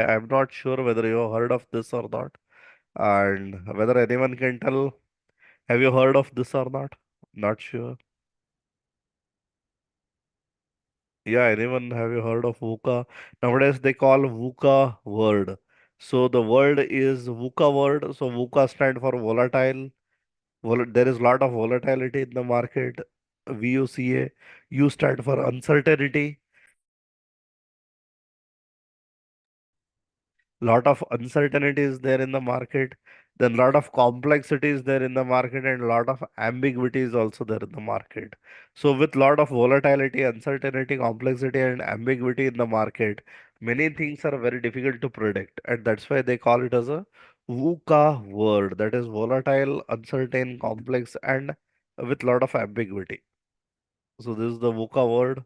I'm not sure whether you have heard of this or not, and whether anyone can tell. Have you heard of this or not? Not sure. Yeah, anyone have you heard of VUCA? Nowadays they call VUCA word. So the word is VUCA word. So VUCA stand for volatile. There is lot of volatility in the market. VUCA. U stand for uncertainty. Lot of uncertainty is there in the market, then lot of complexity is there in the market, and lot of ambiguity is also there in the market. So with lot of volatility, uncertainty, complexity, and ambiguity in the market, many things are very difficult to predict, and that's why they call it as a VUCA word, that is volatile, uncertain, complex, and with lot of ambiguity. So this is the VUCA word.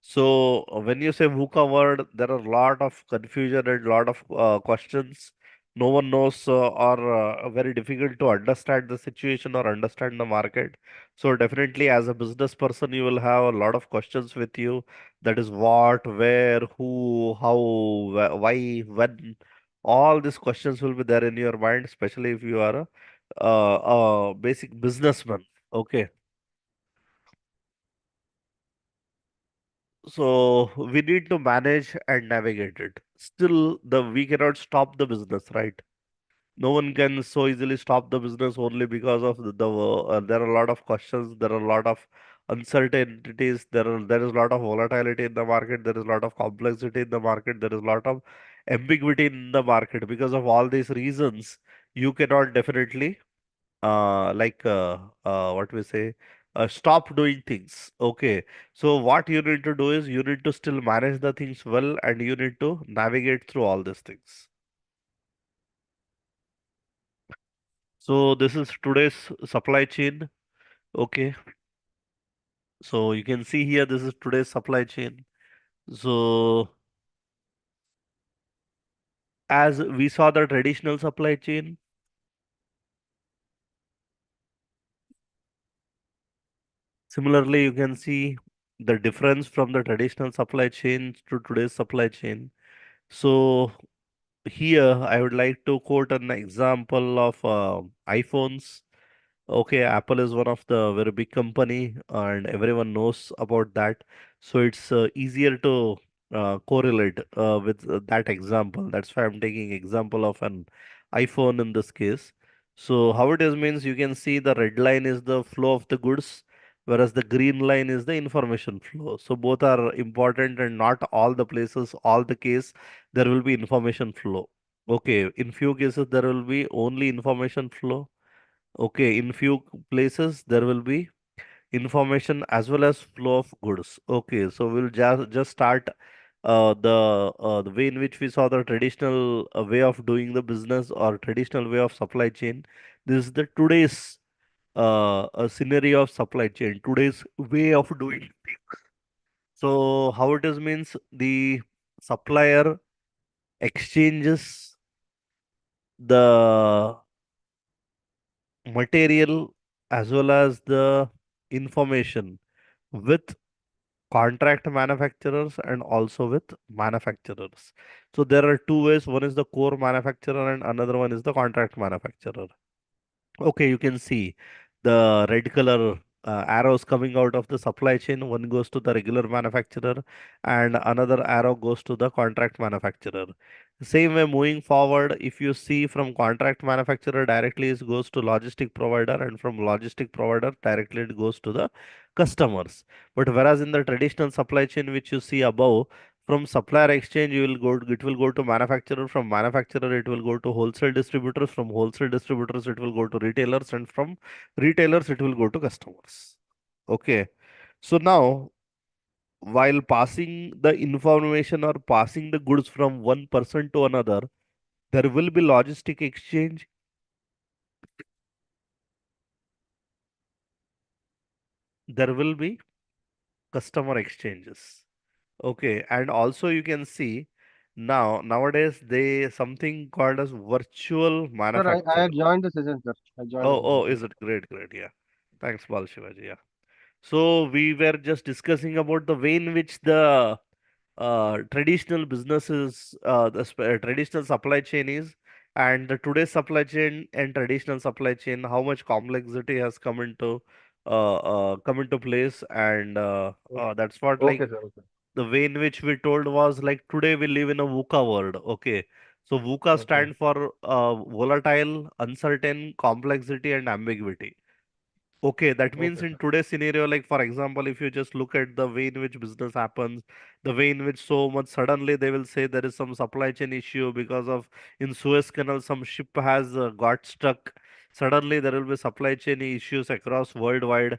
So when you say VUCA word, there are a lot of confusion and lot of questions. No one knows or very difficult to understand the situation or understand the market. So definitely as a business person, you will have a lot of questions with you. That is what, where, who, how, why, when. All these questions will be there in your mind, especially if you are a basic businessman. Okay. So we need to manage and navigate it. Still, we cannot stop the business, right? No one can so easily stop the business only because of there are a lot of questions, there are a lot of uncertainties, there is a lot of volatility in the market, there is a lot of complexity in the market, there is a lot of ambiguity in the market. Because of all these reasons, you cannot definitely what we say, stop doing things. Okay, so what you need to do is you need to still manage the things well, and you need to navigate through all these things. So this is today's supply chain. Okay, so you can see here this is today's supply chain. So as we saw the traditional supply chain, similarly you can see the difference from the traditional supply chain to today's supply chain. So here, I would like to quote an example of iPhones. Okay, Apple is one of the very big company, and everyone knows about that. So it's easier to correlate with that example. That's why I'm taking example of an iPhone in this case. So how it is means you can see the red line is the flow of the goods, whereas the green line is the information flow. So both are important, and not all the places, all the case, there will be information flow. Okay, in few cases there will be only information flow. Okay, in few places there will be information as well as flow of goods. Okay, so we'll just start the way in which we saw the traditional way of doing the business or traditional way of supply chain. This is the today's scenario of supply chain, today's way of doing things. So how it is means the supplier exchanges the material as well as the information with contract manufacturers and also with manufacturers. So there are two ways. One is the core manufacturer and another one is the contract manufacturer. Okay, you can see the red color arrows coming out of the supply chain. One goes to the regular manufacturer and another arrow goes to the contract manufacturer. Same way moving forward, if you see from contract manufacturer directly it goes to logistic provider, and from logistic provider directly it goes to the customers. But whereas in the traditional supply chain which you see above, from supplier exchange, it will go to manufacturer. From manufacturer, it will go to wholesale distributors. From wholesale distributors, it will go to retailers, and from retailers, it will go to customers. Okay. So now, while passing the information or passing the goods from one person to another, there will be logistic exchange. There will be customer exchanges. Okay, and also you can see nowadays they something called as virtual Sir, I manufacturing. have joined the session, sir. I joined the Oh, session, sir. is it great, great, yeah. Thanks, Bal Shivaji. Yeah. So we were just discussing about the way in which the traditional businesses, traditional supply chain is, and the today's supply chain and traditional supply chain, how much complexity has come into place, and Okay, that's what like okay, sir. Okay. the way in which we told was like today we live in a VUCA world. Okay, so VUCA Okay. stand for volatile, uncertain, complexity, and ambiguity. Okay, that means Okay, in sir. today's scenario, like for example, if you just look at the way in which business happens, the way in which so much suddenly they will say there is some supply chain issue because of in Suez Canal some ship has got stuck. Suddenly there will be supply chain issues across worldwide,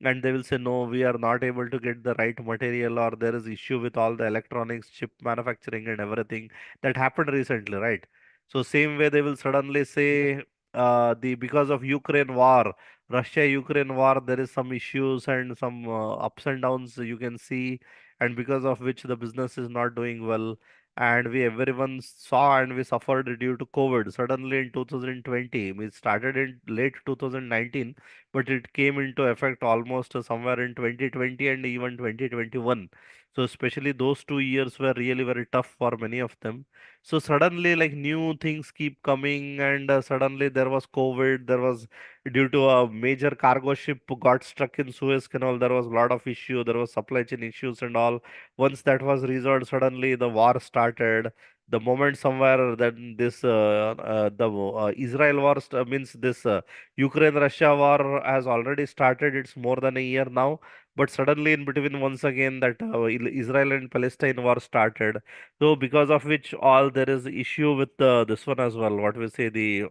and they will say no, we are not able to get the right material, or there is issue with all the electronics, chip manufacturing, and everything that happened recently, right? So same way they will suddenly Yes. say the because of Ukraine war. Russia-Ukraine war, there is some issues and some ups and downs you can see, and because of which the business is not doing well. And we everyone saw and we suffered due to COVID. Suddenly in 2020, we started in late 2019, but it came into effect almost somewhere in 2020 and even 2021. So especially those 2 years were really very tough for many of them. So suddenly, like new things keep coming, and suddenly there was COVID. There was due to a major cargo ship got stuck in Suez Canal. There was a lot of issue. There was supply chain issues and all. Once that was resolved, suddenly the war started. The moment somewhere that this the Israel war means this Ukraine-Russia war has already started. It's more than a year now. But suddenly in between, once again, that Israel and Palestine war started. So because of which all there is issue with this one as well. What we say the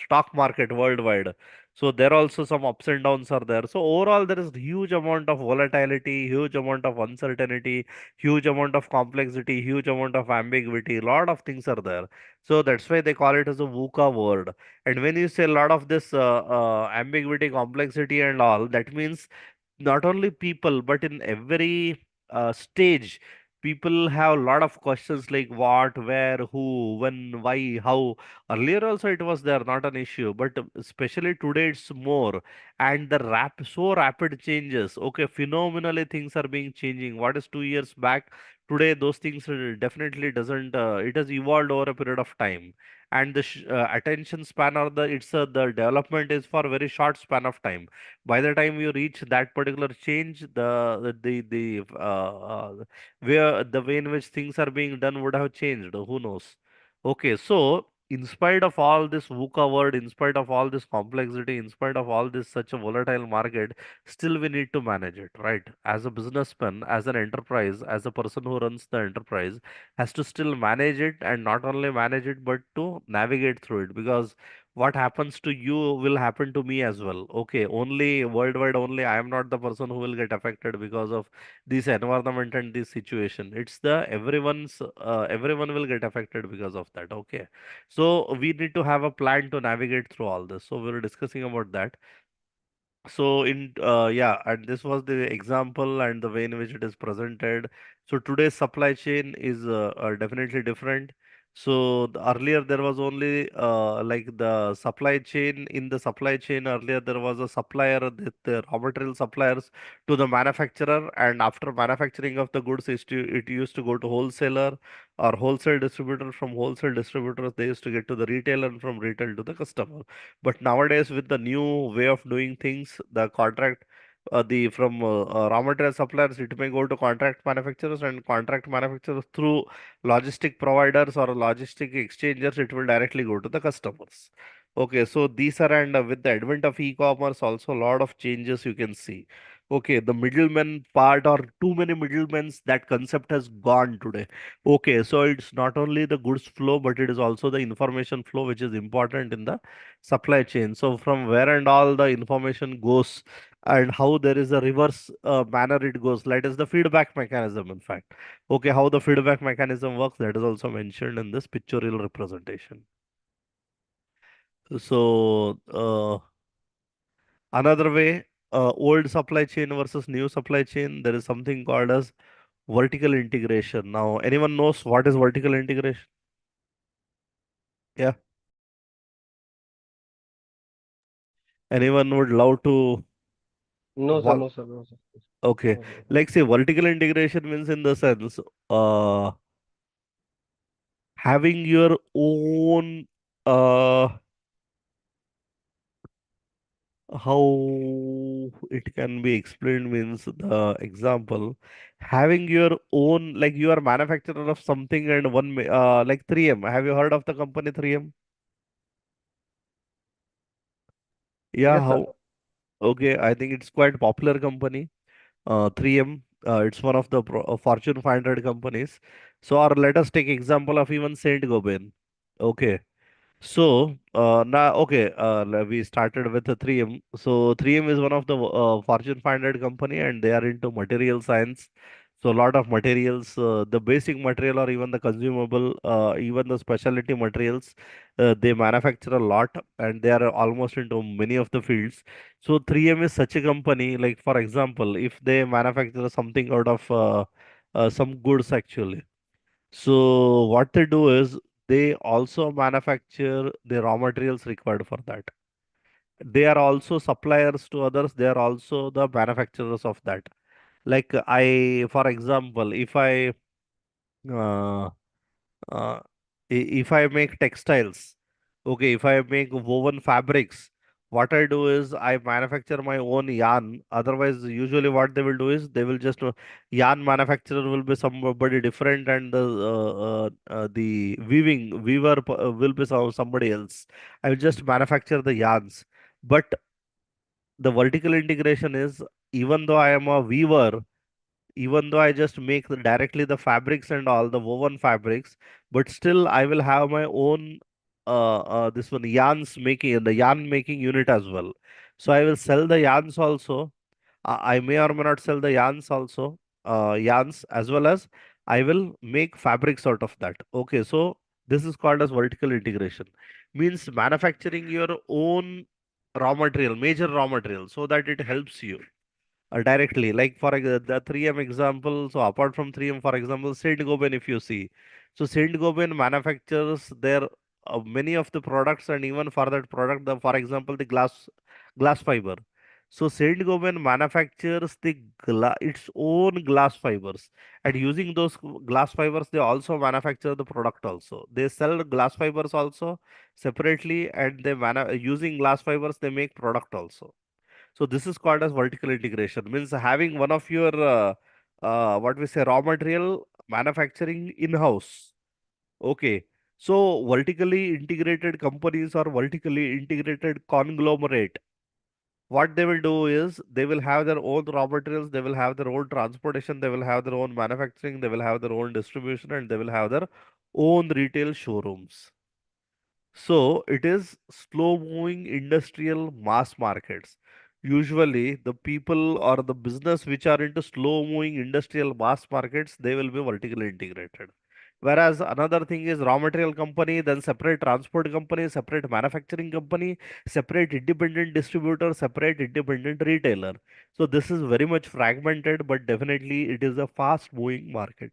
stock market worldwide. So there also some ups and downs are there. So overall there is huge amount of volatility, huge amount of uncertainty, huge amount of complexity, huge amount of ambiguity. Lot of things are there. So that's why they call it as a VUCA word. And when you say a lot of this ambiguity, complexity, and all, that means not only people but in every stage people have a lot of questions like what, where, who, when, why, how. Earlier also it was there, not an issue, but especially today it's more. And the so rapid changes, okay, phenomenally things are being changing. What is 2 years back, today those things definitely doesn't it has evolved over a period of time. And the attention span or the development is for very short span of time. By the time you reach that particular change, where the way in which things are being done would have changed. Who knows? Okay, so in spite of all this VUCA word, in spite of all this complexity, in spite of all this such a volatile market, still we need to manage it, right? As a businessman, as an enterprise, as a person who runs the enterprise, has to still manage it, and not only manage it, but to navigate through it, because what happens to you will happen to me as well. Okay, only worldwide, only I am not the person who will get affected because of this environment and this situation. It's the everyone will get affected because of that. Okay, so we need to have a plan to navigate through all this. So we were discussing about that. So in yeah, and this was the example and the way in which it is presented. So today's supply chain is definitely different. So earlier there was only like the supply chain. In the supply chain earlier there was a supplier, the raw material suppliers to the manufacturer, and after manufacturing of the goods, it used to go to wholesaler or wholesale distributor. From wholesale distributors they used to get to the retailer, and from retail to the customer. But nowadays, with the new way of doing things, the contract, the from raw material suppliers, it may go to contract manufacturers, and contract manufacturers through logistic providers or logistic exchangers, it will directly go to the customers. Okay, so these are, and with the advent of e-commerce, also a lot of changes you can see. Okay, the middleman part or too many middlemen, that concept has gone today. Okay, so it's not only the goods flow, but it is also the information flow, which is important in the supply chain. So from where and all the information goes, and how there is a reverse manner it goes. That is the feedback mechanism, in fact. Okay, how the feedback mechanism works, that is also mentioned in this pictorial representation. So another way, old supply chain versus new supply chain, there is something called as vertical integration. Now, anyone knows what is vertical integration? Yeah. Anyone would love to No, sir. walk? No, sir. No, sir. Okay. Mhm. Like say vertical integration means in the sense uh having your own how it can be explained means the example having your own like you are manufacturer of something and like 3M. Have you heard of the company 3M? Yeah, Yes, sir. how? Okay, I think it's quite popular company. 3M, it's one of the Fortune 500 companies. So, or let us take example of even Saint Gobain. Okay. So now, okay, we started with the 3M. So 3M is one of the Fortune 500 company, and they are into material science. So a lot of materials, the basic material or even the consumable, even the specialty materials, they manufacture a lot, and they are almost into many of the fields. So 3M is such a company. Like for example, if they manufacture something out of some goods actually. So what they do is they also manufacture the raw materials required for that. They are also suppliers to others. They are also the manufacturers of that. Like for example, if I uh, uh, if I make textiles, okay, if I make woven fabrics, what I do is I manufacture my own yarn. Otherwise, usually what they will do is they will just yarn manufacturer will be somebody different, and the weaver will be somebody else. I will just manufacture the yarns. But the vertical integration is even though I am a weaver, even though I just make directly the fabrics and all the woven fabrics, but still I will have my own this one the yarn making unit as well. So I will sell the yarns also. I may or may not sell the yarns also, yarns as well as I will make fabrics out of that. Okay, so this is called as vertical integration. Means manufacturing your own raw material, major raw material, so that it helps you directly. Like for the 3M example, so apart from 3M, for example, Saint Gobain, if you see, so Saint Gobain manufactures their many of the products, and even for that product, for example, the glass fiber. So Saint Gobain manufactures its own glass fibers, and using those glass fibers, they also manufacture the product also. They sell glass fibers also separately, and using glass fibers, they make product also. So this is called as vertical integration. Means having one of your what we say raw material manufacturing in-house. Okay. So vertically integrated companies or vertically integrated conglomerate. What they will do is they will have their own raw materials, they will have their own transportation, they will have their own manufacturing, they will have their own distribution, and they will have their own retail showrooms. So it is slow moving industrial mass markets. Usually the people or the business which are into slow moving industrial mass markets, they will be vertically integrated. Whereas another thing is raw material company, then separate transport company, separate manufacturing company, separate independent distributor, separate independent retailer. So this is very much fragmented, but definitely it is a fast moving market.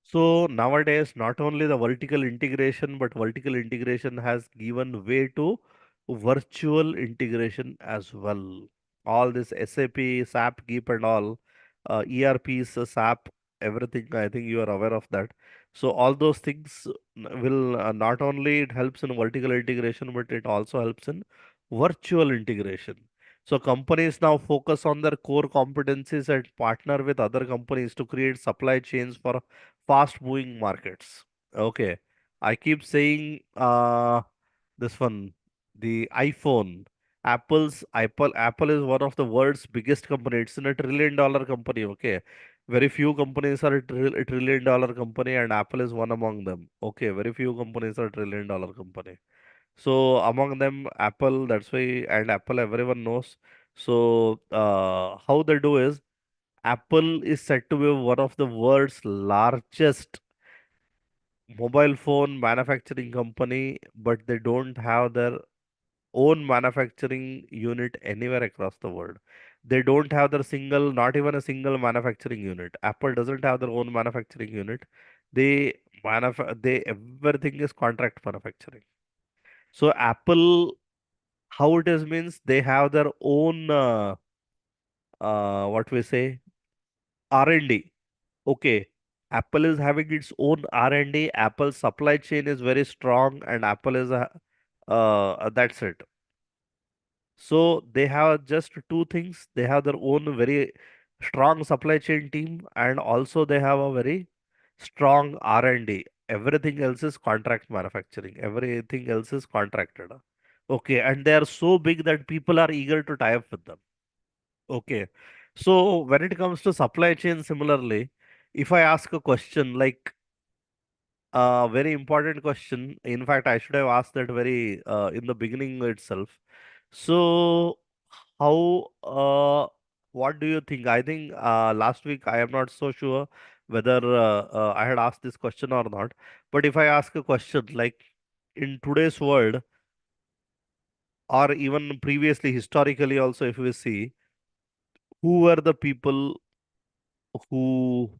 So nowadays, not only the vertical integration, but vertical integration has given way to virtual integration as well. All this SAP, SAP, GIP and all, ERPs, SAP, everything, I think you are aware of that. So all those things will not only it helps in vertical integration, but it also helps in virtual integration. So companies now focus on their core competencies and partner with other companies to create supply chains for fast moving markets. Okay. I keep saying this one, the iPhone. Apple is one of the world's biggest company. It's in $1 trillion company. Okay. Very few companies are a trillion dollar company, and Apple is one among them. Okay. Very few companies are $1 trillion company. So among them, Apple, that's why, and Apple everyone knows. So how they do is Apple is said to be one of the world's largest mobile phone manufacturing company, but they don't have their own manufacturing unit anywhere across the world. They don't have not even a single manufacturing unit. Apple doesn't have their own manufacturing unit. They everything is contract manufacturing. So Apple How it is means they have their own what we say R&D. Okay, Apple is having its own R&D. Apple's supply chain is very strong, and Apple is a that's it. So they have just two things. They have their own very strong supply chain team, and also they have a very strong R&D. Everything else is contract manufacturing. Everything else is contracted. Okay, and they are so big that people are eager to tie up with them. Okay. So when it comes to supply chain, similarly, if I ask a question like a very important question, in fact, I should have asked that very in the beginning itself. So how what do you think? I think last week I am not so sure whether I had asked this question or not. But if I ask a question like in today's world, or even previously historically also, if we see who were the people who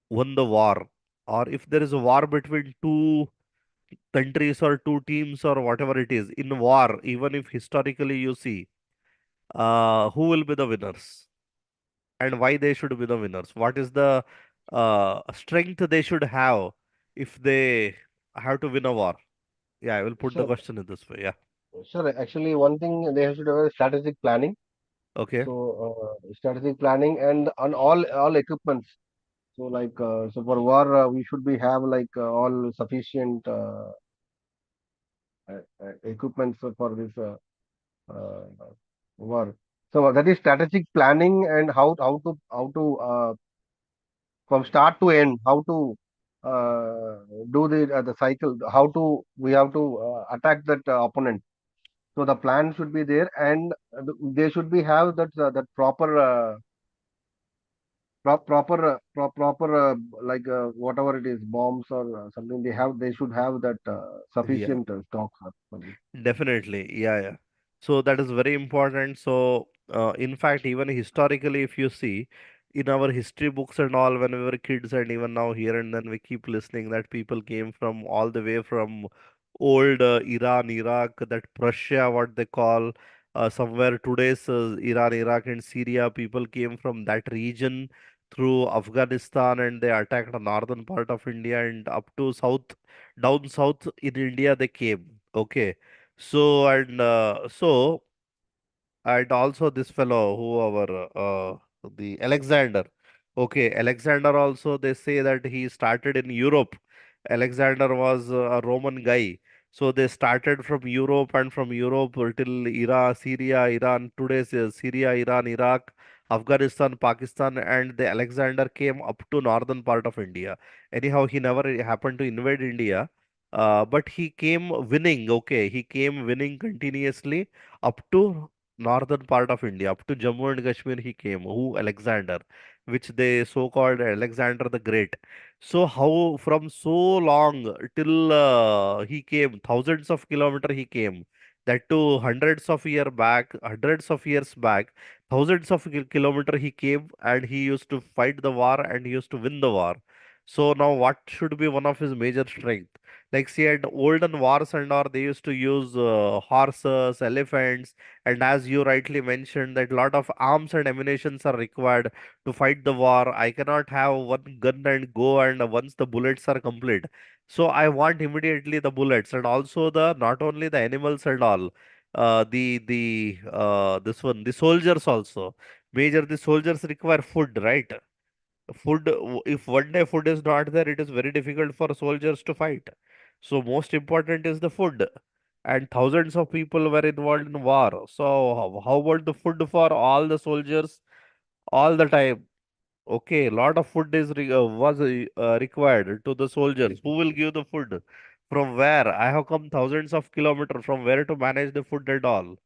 won the war, or if there is a war between two countries or two teams or whatever it is in war, even if historically you see who will be the winners and why they should be the winners, what is the strength they should have if they have to win a war. Yeah, I will put the Sure, question in this way. Yeah. sure. Actually, one thing they should have a strategic planning. Okay. So, strategic planning and on all equipments. So, so for war, we should be have all sufficient equipments for this uh, war. So that is strategic planning and how to from start to end, how to do the cycle, how to we have to attack that opponent. So the plan should be there, and they should be have that proper proper whatever it is, bombs or something. They should have that Yeah. sufficient stocks for this. Definitely, yeah, yeah. So that is very important. So, in fact, even historically, if you see in our history books and all, when we were kids, and even now here and then, we keep listening that people came from all the way from old Iran, Iraq, that Prussia, what they call, somewhere today's Iran, Iraq, and Syria. People came from that region through Afghanistan, and they attacked the northern part of India and up to south, down south in India they came. Okay, and also this fellow, who our the Alexander. Okay, Alexander also they say that he started in Europe. Alexander was a Roman guy. So they started from Europe, and from Europe till Iraq, Syria, Iran, today's Syria, Iran, Iraq, Afghanistan, Pakistan, and the Alexander came up to northern part of India. Anyhow, he never happened to invade India, but he came winning. Okay, he came winning continuously up to northern part of India, up to Jammu and Kashmir he came, who Alexander, which they so called Alexander the Great. So how from so long till he came, thousands of kilometers he came, that to hundreds of years back, thousands of kilometers he came, and he used to fight the war and he used to win the war. So now what should be one of his major strength? Like see at olden wars and all, they used to use horses, elephants, and as you rightly mentioned, that lot of arms and ammunitions are required to fight the war. I cannot have one gun and go, and once the bullets are complete. So I want immediately the bullets, and also the not only the animals and all, the this one, the soldiers also. Major the soldiers require food, right? If one day food is not there, it is very difficult for soldiers to fight. So most important is the food, and thousands of people were involved in war. So how about the food for all the soldiers all the time? Okay, lot of food was required to the soldiers. Who will give the food? From where? I have come thousands of kilometers. From where to manage the food and all?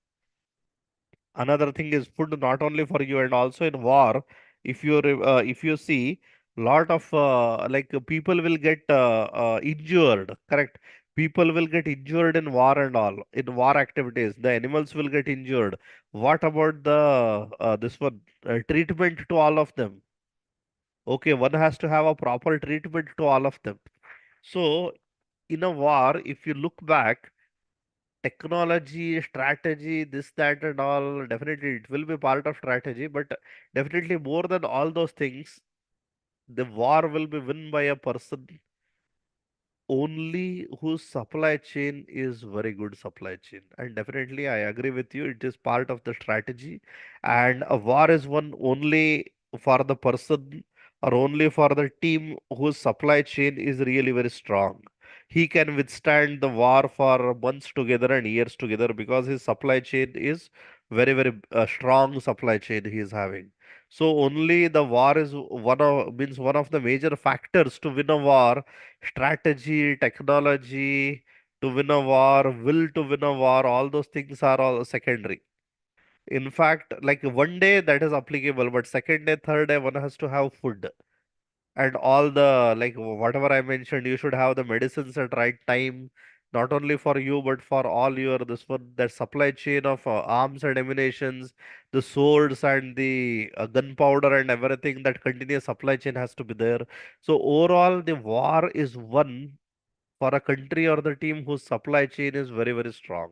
Another thing is food not only for you, and also in war, if you see, lot of people will get injured, correct? People will get injured in war and all, in war activities. The animals will get injured. What about the this one, treatment to all of them? Okay, one has to have a proper treatment to all of them. So in a war, if you look back, technology, strategy, this, that, and all, definitely it will be part of strategy, but definitely more than all those things, the war will be won by a person only whose supply chain is very good supply chain. And definitely I agree with you, it is part of the strategy. And a war is won only for the person or only for the team whose supply chain is really very strong. He can withstand the war for months together and years together because his supply chain is very, very strong supply chain he is having. So only the war is one of means one of the major factors to win a war. Strategy, technology to win a war, will to win a war, all those things are all secondary. In fact, like one day that is applicable, but second day, third day, one has to have food. And all the like whatever I mentioned, you should have the medicines at right time, not only for you but for all your this one that supply chain of arms and ammunitions, the swords and the gunpowder and everything. That continuous supply chain has to be there. So overall, the war is won for a country or the team whose supply chain is very, very strong.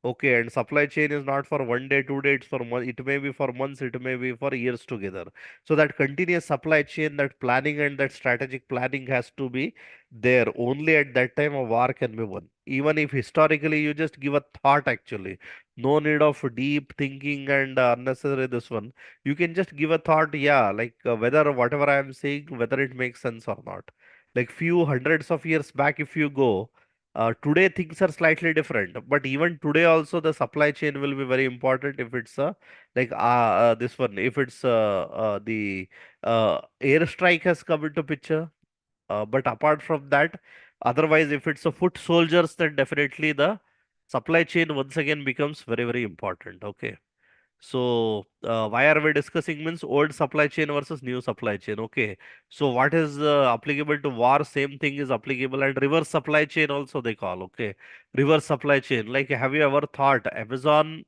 Okay, and supply chain is not for one day, 2 days, it's for month. It may be for months, it may be for years together. So that continuous supply chain, that planning and that strategic planning has to be there. Only at that time a war can be won. Even if historically you just give a thought, actually, no need of deep thinking and unnecessary this one. You can just give a thought, yeah, like whether whatever I am saying, whether it makes sense or not. Like few hundreds of years back, if you go. Today things are slightly different, but even today also the supply chain will be very important if it's this one, if it's the airstrike has come into picture. But apart from that, otherwise, if it's a foot soldiers, then definitely the supply chain once again becomes very, very important. Okay. So, why are we discussing means old supply chain versus new supply chain? Okay. So, what is applicable to war? Same thing is applicable, and reverse supply chain also they call. Okay. Reverse supply chain. Like, have you ever thought Amazon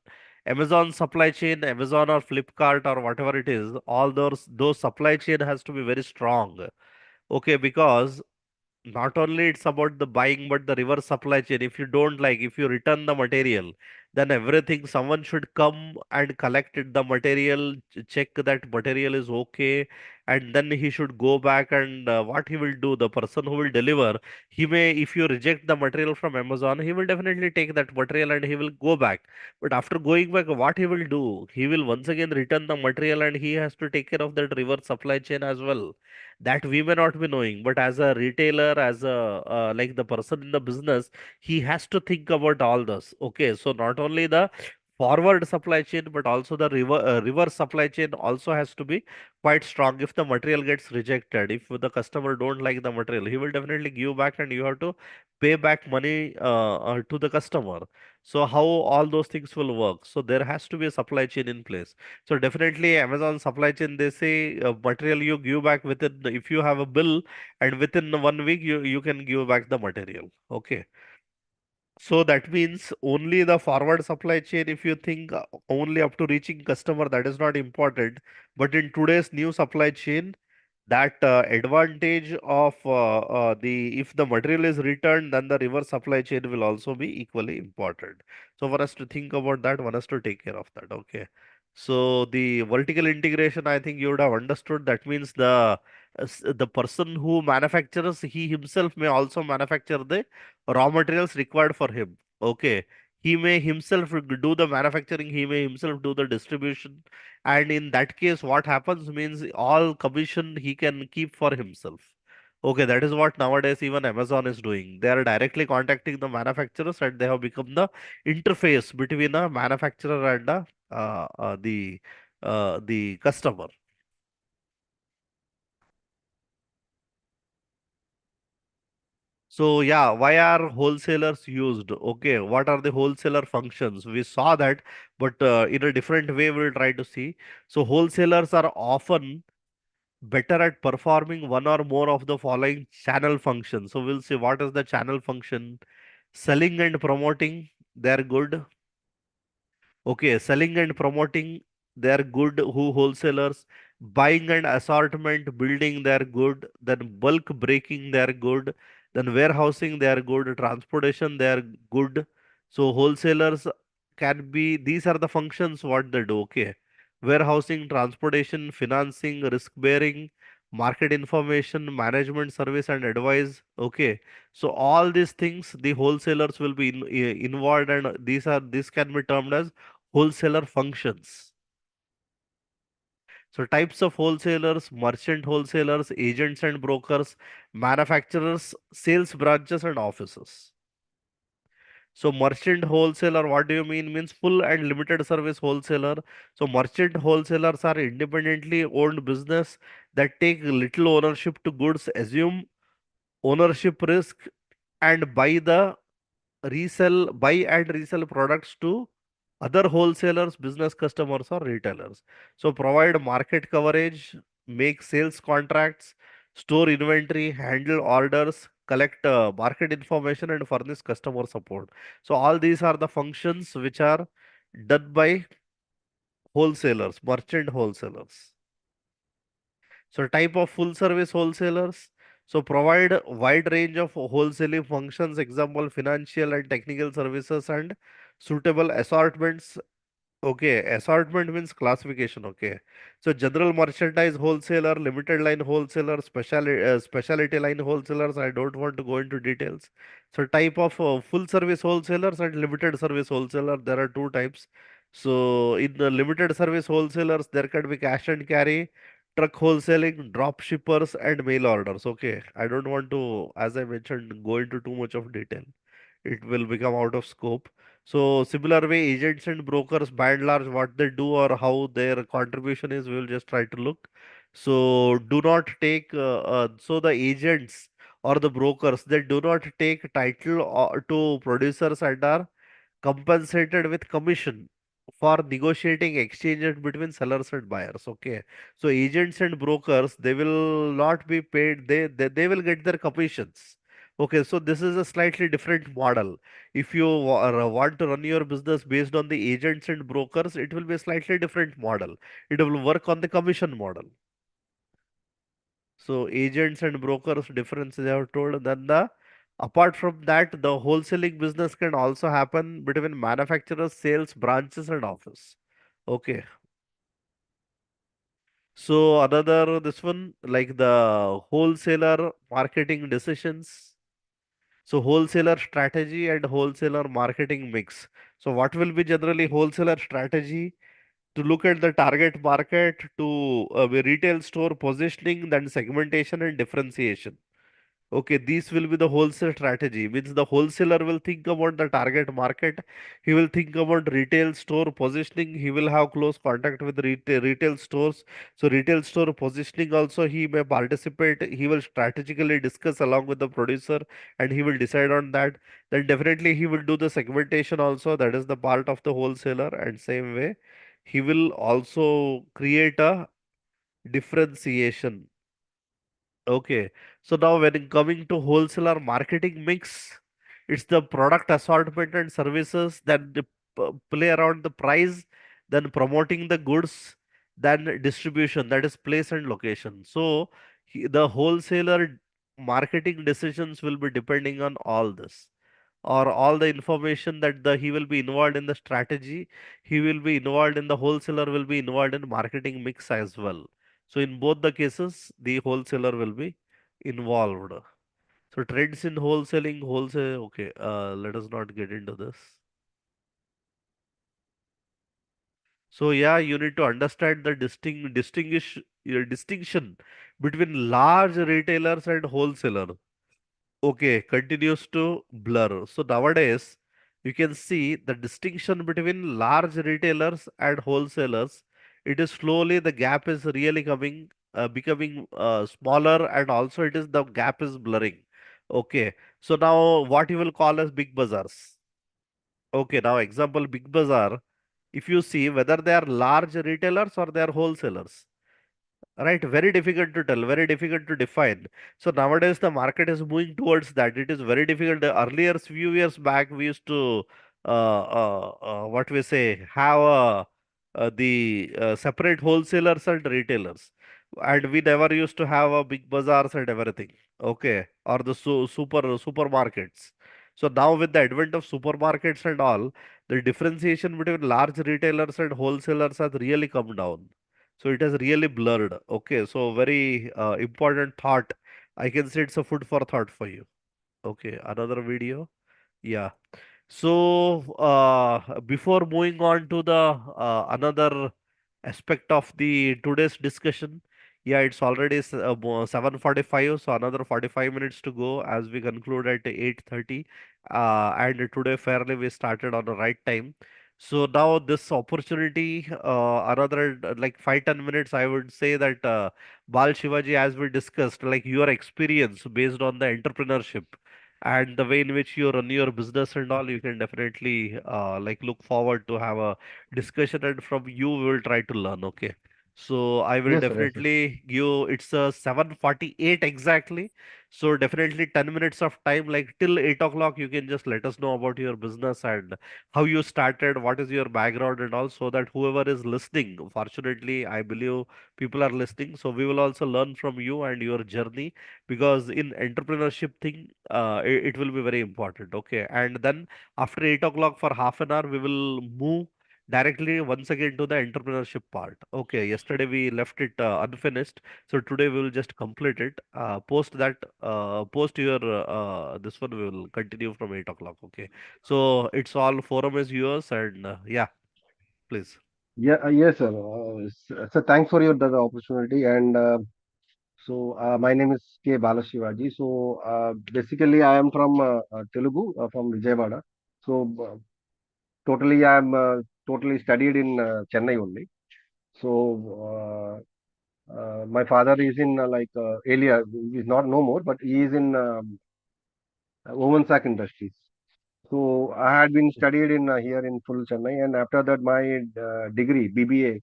supply chain, Amazon or Flipkart or whatever it is, all those supply chain has to be very strong. Okay, because not only it's about the buying but the reverse supply chain. If you don't like, if you return the material, then everything someone should come and collect it, the material, check that material is okay, and then he should go back. And what he will do, the person who will deliver, he may, if you reject the material from Amazon, he will definitely take that material and he will go back. But after going back, what he will do, he will once again return the material and he has to take care of that reverse supply chain as well. That we may not be knowing, but as a retailer, as a like the person in the business, he has to think about all this. Okay, so not only the forward supply chain but also the reverse supply chain also has to be quite strong. If the material gets rejected, if the customer don't like the material, he will definitely give back and you have to pay back money to the customer. So how all those things will work? So there has to be a supply chain in place. So definitely Amazon supply chain, they say material you give back within, if you have a bill, and within 1 week you can give back the material. Okay. So that means only the forward supply chain, if you think only up to reaching customer, that is not important. But in today's new supply chain, that advantage of the if the material is returned, then the reverse supply chain will also be equally important. So for us to think about that, one has to take care of that. Okay. So the vertical integration, I think you would have understood. That means the person who manufactures, he himself may also manufacture the raw materials required for him. Okay. He may himself do the manufacturing, he may himself do the distribution, and in that case what happens means all commission he can keep for himself. Okay, that is what nowadays even Amazon is doing. They are directly contacting the manufacturers and they have become the interface between a manufacturer and uh, uh, the the customer. So yeah, why are wholesalers used? Okay, what are the wholesaler functions? We saw that, but in a different way we'll try to see. So wholesalers are often better at performing one or more of the following channel functions. So we'll see what is the channel function. Selling and promoting, they're good. Okay, selling and promoting, they're good. Who wholesalers? Buying and assortment building, they're good. Then bulk breaking, they're good. Then warehousing, they're good. Transportation, they're good. So wholesalers can be, these are the functions what they do, okay. Warehousing, transportation, financing, risk bearing, market information, management service and advice, okay. So all these things the wholesalers will be involved, and this can be termed as wholesaler functions. So types of wholesalers: merchant wholesalers, agents and brokers, manufacturers, sales branches and offices. So merchant wholesaler, what do you mean? Means full and limited service wholesaler. So merchant wholesalers are independently owned business that take little ownership to goods, assume ownership risk, and buy and resell products to other wholesalers, business customers or retailers. So provide market coverage, make sales contracts, store inventory, handle orders, collect market information and furnish customer support. So all these are the functions which are done by wholesalers, merchant wholesalers. So type of full service wholesalers. So provide a wide range of wholesaling functions, example financial and technical services and suitable assortments. Okay, assortment means classification. Okay, so general merchandise wholesaler, limited line wholesaler, specialty line wholesalers. I don't want to go into details. So type of full service wholesalers and limited service wholesaler. There are two types. So in the limited service wholesalers, there can be cash and carry, truck wholesaling, drop shippers, and mail orders. Okay, I don't want to, as I mentioned, go into too much of detail. It will become out of scope. So similar way, agents and brokers, by and large, what they do or how their contribution is, we will just try to look. So do not take, so the agents or the brokers, they do not take title to producers and are compensated with commission for negotiating exchanges between sellers and buyers. Okay, so agents and brokers, they will not be paid, they will get their commissions. Okay, so this is a slightly different model. If you want to run your business based on the agents and brokers, it will be a slightly different model. It will work on the commission model. So agents and brokers difference they have told. Then the apart from that, the wholesaling business can also happen between manufacturers, sales branches and office. Okay. So another this one like the wholesaler marketing decisions. So wholesaler strategy and wholesaler marketing mix. So what will be generally wholesaler strategy? To look at the target market, to retail store positioning, then segmentation and differentiation. Okay, these will be the wholesale strategy. Means the wholesaler will think about the target market. He will think about retail store positioning. He will have close contact with retail stores. So retail store positioning also he may participate. He will strategically discuss along with the producer and he will decide on that. Then definitely he will do the segmentation also. That is the part of the wholesaler. And same way, he will also create a differentiation. Okay, so now when coming to wholesaler marketing mix, it's the product assortment and services that play around the price, then promoting the goods, then distribution, that is place and location. So the wholesaler marketing decisions will be depending on all this, or all the information that he will be involved in the strategy, he will be involved in, the wholesaler will be involved in marketing mix as well. So in both the cases the wholesaler will be involved. So trends in wholesaling, wholesale, okay, let us not get into this. So yeah, you need to understand the distinction between large retailers and wholesaler. Okay, continues to blur. So nowadays, you can see the distinction between large retailers and wholesalers. It is slowly the gap is really becoming smaller, and also it is the gap is blurring. Okay, so now what you will call as big bazaars. Okay, now example big bazaar. If you see whether they are large retailers or they are wholesalers. Right, very difficult to tell, very difficult to define. So nowadays the market is moving towards that. It is very difficult. Earlier, few years back, we used to what we say have the separate wholesalers and retailers, and we never used to have a big bazaars and everything. Okay, or the supermarkets. So now with the advent of supermarkets and all, the differentiation between large retailers and wholesalers has really come down. So it has really blurred. Okay, so very important thought. I can say it's a food for thought for you. Okay, another video. Yeah. So, before moving on to the another aspect of the today's discussion, yeah, it's already 7:45, so another 45 minutes to go as we conclude at 8:30. And today fairly we started on the right time. So now this opportunity, another like 5-10 minutes, I would say that Bal Shivaji, as we discussed, like your experience based on the entrepreneurship and the way in which you run your business and all, you can definitely like look forward to have a discussion, and from you we will try to learn. Okay, so I will Yes, sir. Yes, sir. definitely give, it's a 7:48 exactly, so definitely 10 minutes of time, like till 8 o'clock you can just let us know about your business and how you started, what is your background and all, so that whoever is listening, fortunately I believe people are listening, so we will also learn from you and your journey, because in entrepreneurship thing, it will be very important. Okay, and then after 8 o'clock for half an hour we will move directly once again to the entrepreneurship part. Okay, yesterday we left it unfinished, so today we will just complete it. Post that, post your this one, we will continue from 8 o'clock. Okay, so it's all forum is yours, and yeah, please. Yeah, yes, sir. So thanks for the opportunity. And my name is K. Balashivaji. So basically, I am from Telugu, from Vijayawada. So totally, I am totally studied in Chennai only. So my father is in earlier, he is not no more, but he is in woven sack industries. So I had been studied in here in full Chennai, and after that my degree BBA.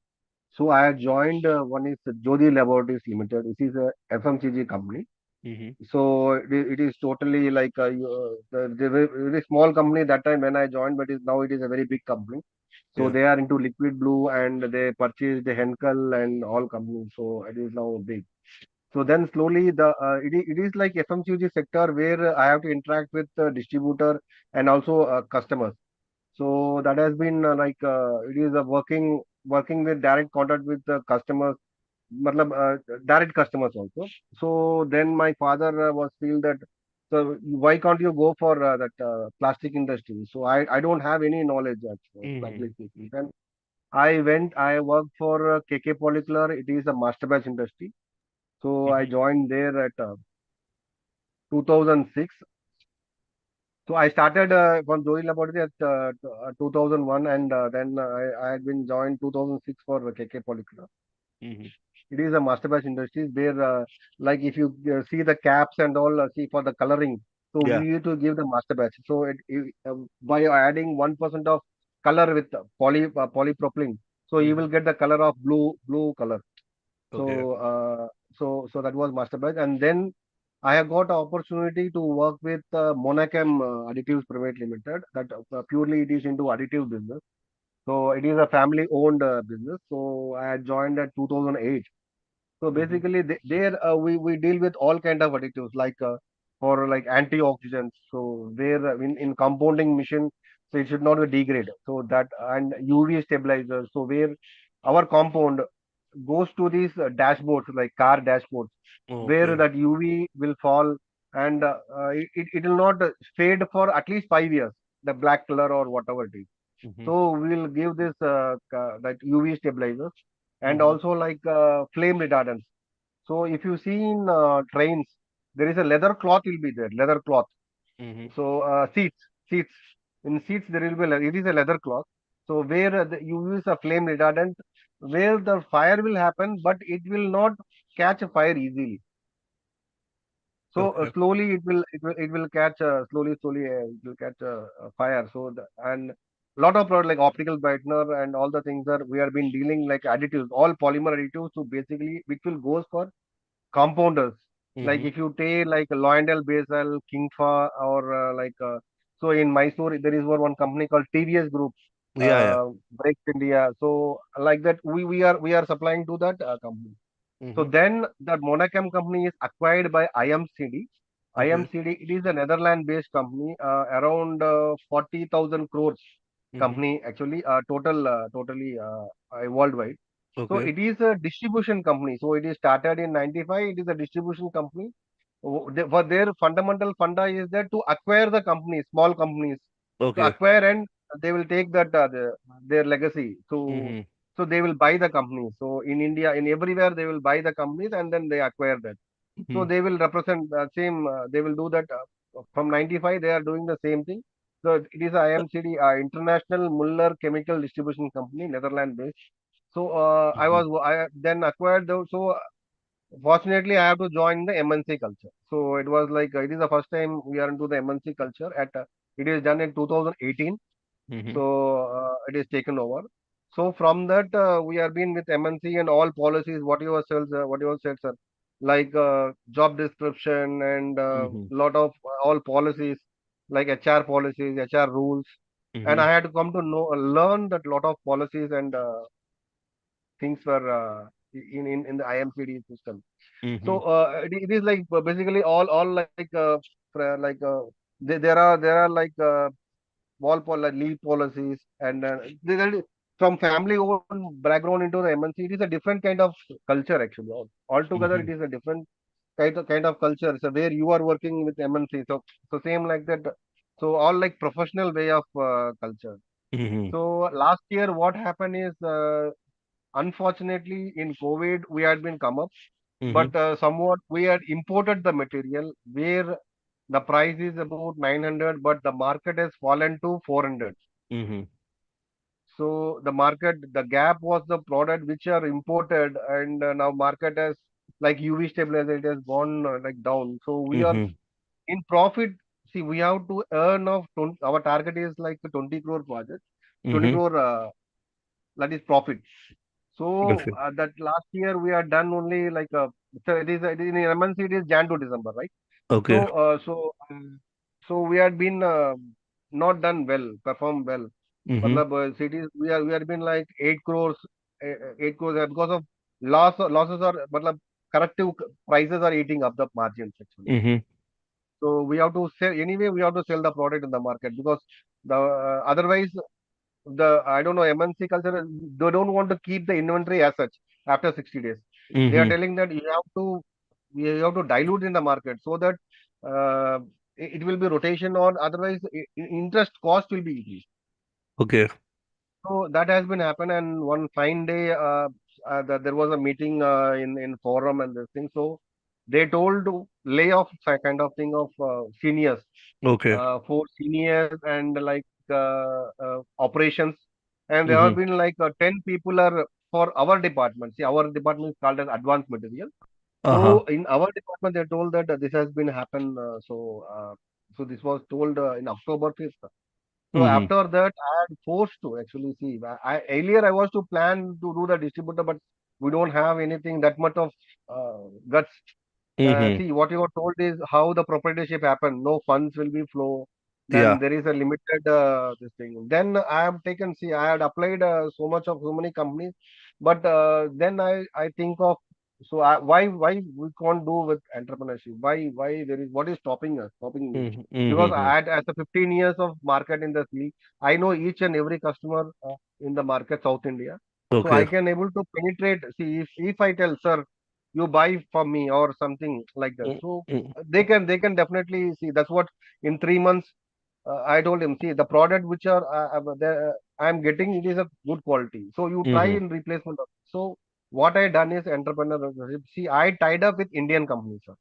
So I had joined one is Jodi Laboratories Limited. This is a FMCG company. Mm-hmm. So it is totally like the very small company that time when I joined, but is now it is a very big company. So Yeah. they are into liquid blue and they purchased the Henkel and all companies. So it is now big. So then slowly it is like FMCG sector where I have to interact with distributor and also customers. So that has been it is a working with direct contact with the customers, matlab, direct customers also. So then my father was feel that, so why can't you go for that plastic industry? So I don't have any knowledge actually, Mm-hmm. frankly speaking. Then I worked for KK Polyclar. It is a master batch industry. So I Mm-hmm. joined there at 2006. So I started from Joey Laboratory at 2001, and then I had been joined 2006 for KK Polyclar. Mm-hmm. It is a master batch industries where, like if you see the caps and all, see for the coloring, so we Yeah. need to give the master batch. So by adding 1% of color with polypropylene, so you Mm-hmm. will get the color of blue color. Okay. So so that was master batch, and then I have got an opportunity to work with Monachem Additives Private Limited. That purely it is into additive business. So it is a family-owned business. So I had joined at 2008. So Mm-hmm. basically, there we deal with all kind of additives like for like antioxidants. So there in compounding mission, so it should not be degrade. So that and UV stabilizers. So where our compound goes to these dashboards like car dashboards, where Okay. that UV will fall and it will not fade for at least 5 years. The black color or whatever it is. Mm-hmm. So we'll give this that UV stabilizers and Mm-hmm. also like flame retardants. So if you see in trains, there is a leather cloth will be there, leather cloth. Mm-hmm. So seats. In seats there will be it is a leather cloth. So where you use a flame retardant, where the fire will happen, but it will not catch a fire easily. So Okay. slowly it will catch slowly it will catch a fire. So and lot of product like optical brightener and all the things are we have been dealing like additives, all polymer additives. So basically, which will goes for compounders. Like Mm-hmm. if you take like Loyandel Basel, Kingfa, or so in Mysore there is one company called TVS Group, Yeah, yeah. Brakes India. So like that we are supplying to that company. So Mm-hmm. then that Monachem company is acquired by IMCD. Okay. IMCD, it is a Netherlands-based company, around 40,000 crores Mm-hmm. company actually, totally worldwide. So Okay. it is a distribution company. So it is started in 95. It is a distribution company. For their fundamental funda is that to acquire the companies, small companies, to Okay. acquire, and they will take that their legacy. Mm-hmm. So they will buy the companies. So in India, in everywhere, they will buy the companies and then they acquire that. So Mm-hmm. they will represent same. They will do that from 95. They are doing the same thing. So it is IMCD, International Muller Chemical Distribution Company, Netherlands based. So Mm-hmm. I then acquired those. So fortunately, I have to join the MNC culture. So it was like it is the first time we are into the MNC culture. It is done in 2018. Mm-hmm. So it is taken over. So from that, we have been with MNC and all policies, what you said, sir, like job description and Mm-hmm. lot of all policies like HR policies, HR rules, and Mm-hmm. I had to come to know, learn that lot of policies and things were in the IMCD system. So Mm-hmm. it is like basically all like there are like like leave policies and from family owned background into the MNC, it is a different kind of culture actually. Altogether, it Mm-hmm. is a different kind of culture. So where you are working with MNC, so same like that. So all like professional way of culture. Mm-hmm. So last year, what happened is, unfortunately, in COVID, we had been come up, Mm-hmm. but somewhat we had imported the material where the price is about 900, but the market has fallen to 400. Mm-hmm. So the market, the gap was the product which are imported, and now market has like UV stabilizer, it has gone like down. So we are Mm-hmm. in profit. See, we have to earn of 20, our target is like a 20 crore project, 20 Mm-hmm. crore that is profit. So Okay. that last year we are done only like so it is in MNC, it is Jan to December, right? Okay. So we had been not done well, performed well. Mm-hmm. Matlab, cities we are been like 8 crores, 8 crores because of losses are, matlab, corrective prices are eating up the margins actually. Mm-hmm. So we have to sell anyway. We have to sell the product in the market because the otherwise the I don't know MNC culture, they don't want to keep the inventory as such after 60 days. They are Mm-hmm. telling that you have to dilute in the market so that uh, it will be rotation, or otherwise interest cost will be increased. Okay. So that has been happen, and one fine day, there was a meeting in forum and this thing. So they told to lay off kind of thing of seniors, Okay. for seniors and like operations, and there have Mm-hmm. been like 10 people are for our department. See, our department is called as advanced material. Uh-huh. So in our department, they told that this has been happen. So this was told in October 5th. So Mm-hmm. after that, I had forced to actually see. Earlier I was to plan to do the distributor, but we don't have anything that much of guts. Mm-hmm. See, what you were told is how the proprietorship happen. No funds will be flow. Then Yeah. there is a limited this thing. Then I have taken. See, I had applied so many companies, but then I think of, so why we can't do with entrepreneurship? Why there is, what is stopping me? Mm-hmm. Because Mm-hmm. I had, as a 15 years of market in the field, I know each and every customer in the market, South India. So I Okay. can able to penetrate. See, if I tell, sir, you buy from me or something like that, so Mm-hmm. they can definitely see. That's what, in 3 months, I told him, see, the product which are I am getting, it is a good quality. So you try Mm-hmm. in replacement of. So what I done is entrepreneurship. See, I tied up with Indian companies, sir.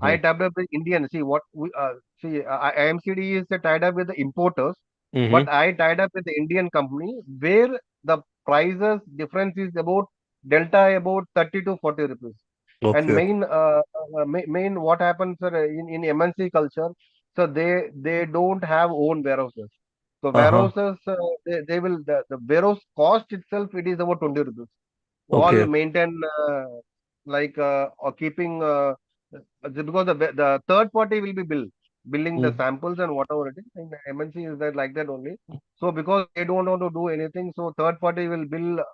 I Mm-hmm. tied up with Indian. See what we see. IMCD is tied up with the importers, Mm-hmm. but I tied up with the Indian company where the prices difference is about delta about 30 to 40 rupees. And Okay. main what happens, sir, in MNC culture, so they don't have own warehouses. So Uh-huh. warehouses, they will the warehouse cost itself, it is about 20 rupees. All Okay. maintain like or keeping because the third party will be billing the Mm-hmm. samples and whatever it is. And MNC is that like that only. So because they don't want to do anything, so third party will bill.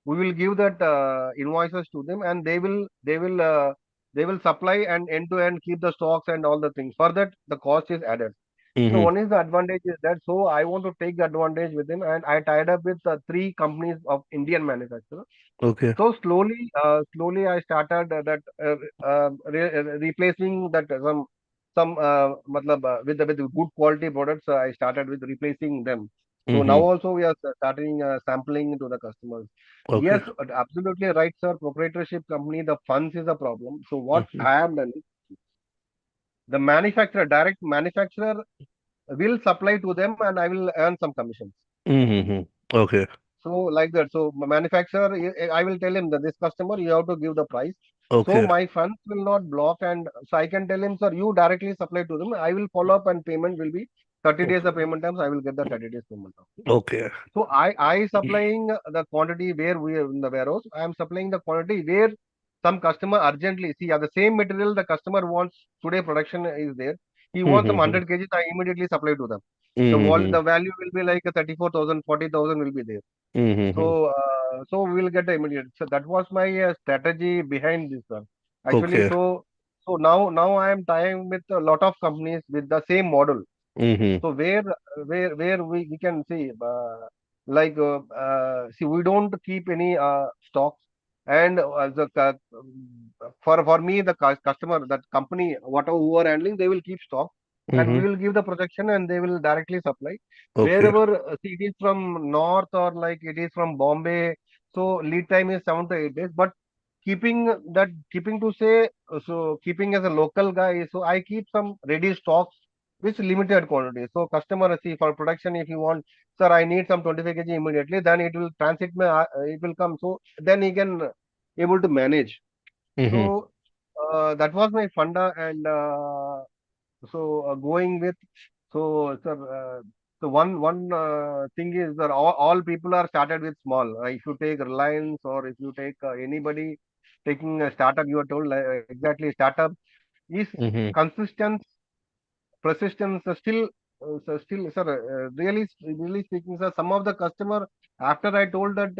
We will give that invoices to them, and they will. They will supply and end to end keep the stocks and all the things. For that, the cost is added. So Mm-hmm. one is the advantage is that. So I want to take the advantage with him, and I tied up with three companies of Indian manufacturer. Okay. So slowly I started replacing that matlab, with good quality products. I started with replacing them. So now Mm-hmm. also we are starting sampling to the customers. Okay. Yes, absolutely right, sir. Proprietorship company, the funds is a problem. So what Mm-hmm. I have done is the direct manufacturer will supply to them, and I will earn some commissions. Mm-hmm. Okay. So like that. So manufacturer, I will tell him that this customer you have to give the price. So Okay. my funds will not block, and so I can tell him, sir, you directly supply to them. I will follow up, and payment will be 30 days. The Okay. payment terms I will get the 30 days payment. Okay. So I supplying the quantity where we are in the warehouse. I am supplying the quantity where some customer urgently see the same material the customer wants today. Production is there. He wants some Mm-hmm. 100 kgs. I immediately supply to them. Mm-hmm. The value will be like 34,000, 40,000 will be there. Mm-hmm. So we will get the immediate. So that was my strategy behind this one. Actually, Okay. so now I am tying with a lot of companies with the same model. Mm-hmm. So where we can see see we don't keep any stocks, and for me the customer, that company whatever who are handling, they will keep stock, and we Mm-hmm. will give the projection, and they will directly supply Okay. wherever. See, it is from north, or like it is from Bombay, so lead time is 7 to 8 days. But keeping to say, keeping as a local guy, so I keep some ready stocks with limited quantity. So customer see for production, if you want, sir, I need some 25 kg immediately, then it will transit it will come. So then he can able to manage. Mm-hmm. So that was my funda, and going with, sir, so one thing is that all people are started with small. If you take Reliance, or if you take anybody taking a startup, you are told exactly startup is Mm-hmm. consistent persistence. Still, sir, really speaking, sir, some of the customer, after I told that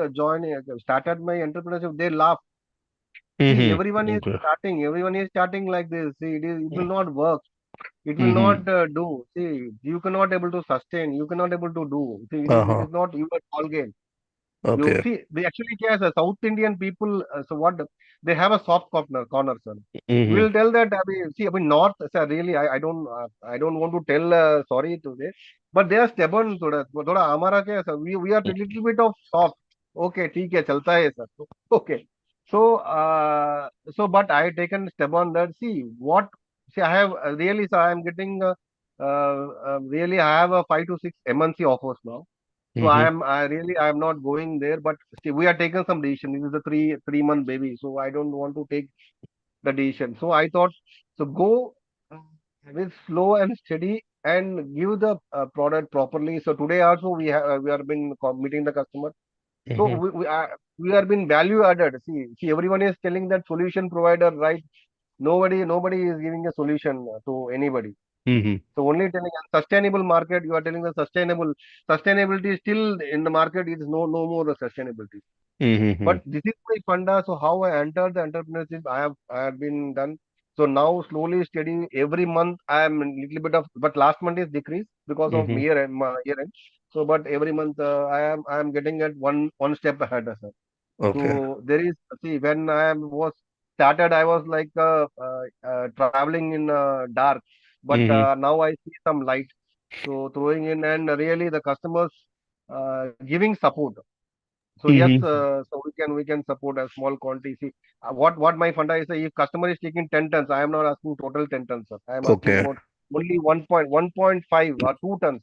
started my entrepreneurship, they laugh. See, Mm-hmm. Okay. everyone is starting like this. See, it will not work. It will Mm-hmm. not do. See, you cannot able to sustain. You cannot able to do. See, it Uh-huh. is not your ball game. You Okay. see, they actually as a South Indian people. So what they have a soft corner, sir. Mm-hmm. We'll tell that. I mean, North, sir. Really, I don't want to tell. Sorry to this, but they are stubborn. थोड़ा हमारा क्या है, sir? We are a little bit of soft. Okay, ठीक है, चलता है, sir. Okay. So but I taken step on that. See what. See, I have really, sir. I am getting really. I have a 5 to 6 MNC offers now. So Mm-hmm. I am not going there, but still we are taking some decision. This is a three month baby, so I don't want to take the decision. So I thought, so go uh, with slow and steady, and give the product properly. So today also we are been meeting the customer. So Mm-hmm. we are been value added. See, everyone is telling that solution provider, right? Nobody is giving a solution to anybody. Mm-hmm. So only telling a sustainable market, you are telling the sustainability still in the market is no more the sustainability. Mm-hmm. But this is my funda. So how I entered the entrepreneurship, I have been done. So now slowly steady every month I am a little bit of, but last month is decreased because of Mm-hmm. year end. So but every month I am getting at one step ahead, sir. Okay. So there is, see, when was started, I was like traveling in dark, but Mm-hmm. now I see some light. So throwing in, and really the customers giving support. So yes, Mm-hmm. so we can support a small quantity. See, what my funda is, if customer is taking 10 tons, I am not asking total 10 tons, sir. I am asking Okay. about only 1.5 or 2 tons.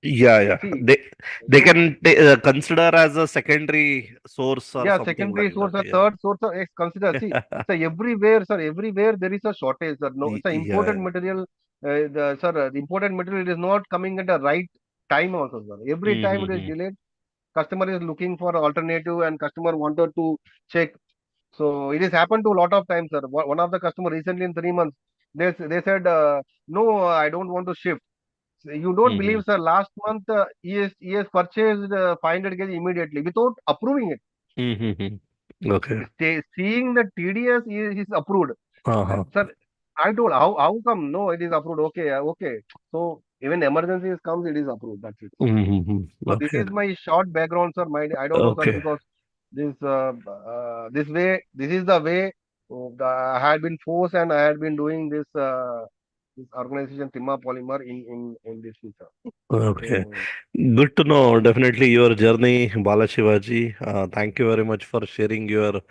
Yeah, yeah. See, They so can consider as a secondary source or yeah, something secondary like source that. or Yeah. third source of consider. See, sir, everywhere, sir, everywhere there is a shortage, sir. No, sir, imported Yeah. material, the imported material is not coming at the right time also, sir. Every time it is Mm-hmm. delayed. Customer is looking for alternative, and customer wanted to check. So it has happened to a lot of times, sir. One of the customer recently in 3 months, they said, no, I don't want to shift. So you don't Mm-hmm. believe, sir. Last month he has purchased 500 kg immediately without approving it. Mm-hmm. Okay. Seeing the TDS is approved. Uh-huh. Sir, I told how come? No, it is approved. Okay, okay. So even emergencies comes, it is approved. That's it, sir. Mm-hmm. So this Okay. is my short background, sir. My I don't know, sir, Okay. because this is the way I had been forced, and I had been doing this organization Timma Polymer in this future. Okay. So Good to know. Definitely your journey, Bala Shivaji. Thank you very much for sharing your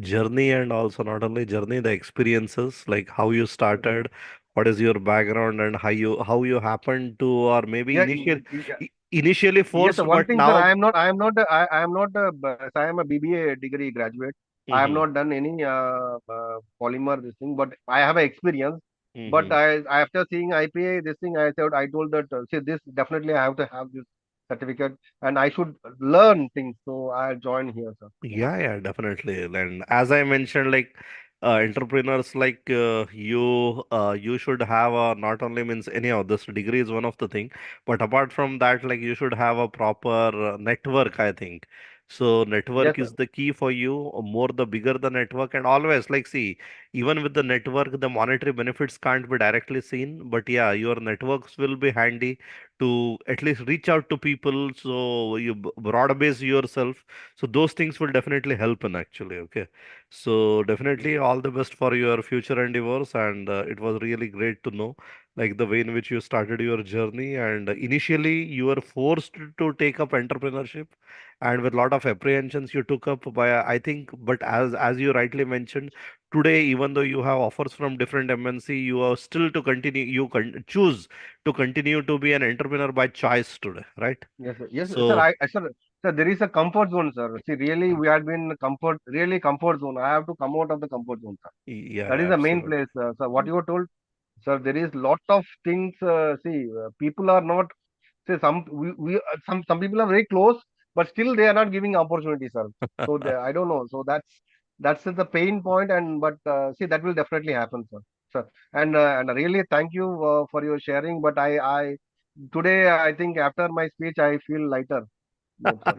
journey, and also not only journey, the experiences, like how you started, what is your background, and how you happened to, or maybe yeah, initially yes, sir. forced, One but thing, sir, now. I am not I am a BBA degree graduate. I have Hmm. not done any polymer this thing, but I have a experience. But Hmm. after seeing IPA this thing, I told that see this definitely I have to have this certificate and I should learn things. So I joined here, sir. Yeah. Yeah, yeah, definitely. And as I mentioned, like entrepreneurs like you should have a not only means anyhow, this degree is one of the thing, but apart from that, like you should have a proper network, I think. So Yes, network sir. is the key for you. More the bigger the network, and always like see, even with the network, the monetary benefits can't be directly seen, but yeah, your networks will be handy to at least reach out to people. So you broad base yourself, so those things will definitely help in actually. Okay. So definitely all the best for your future endeavors. And it was really great to know like the way in which you started your journey. And initially you were forced to take up entrepreneurship, and with a lot of apprehensions you took up by, I think, but as you rightly mentioned, today, even though you have offers from different MNC, you are still to continue, choose to continue to be an entrepreneur by choice today, right? Yes, sir. Yes, sir. So Sir, there is a comfort zone, sir. See, really, we had been really comfort zone. I have to come out of the comfort zone, sir. yeah, That is the main absolutely. place. So what you were told, sir, there is lot of things. People are not. Say some people are very close, but still they are not giving opportunity, sir. So I don't know. So that's the pain point, and but see that will definitely happen, sir. Sir, and really thank you for your sharing. But I today I think after my speech I feel lighter mood, sir.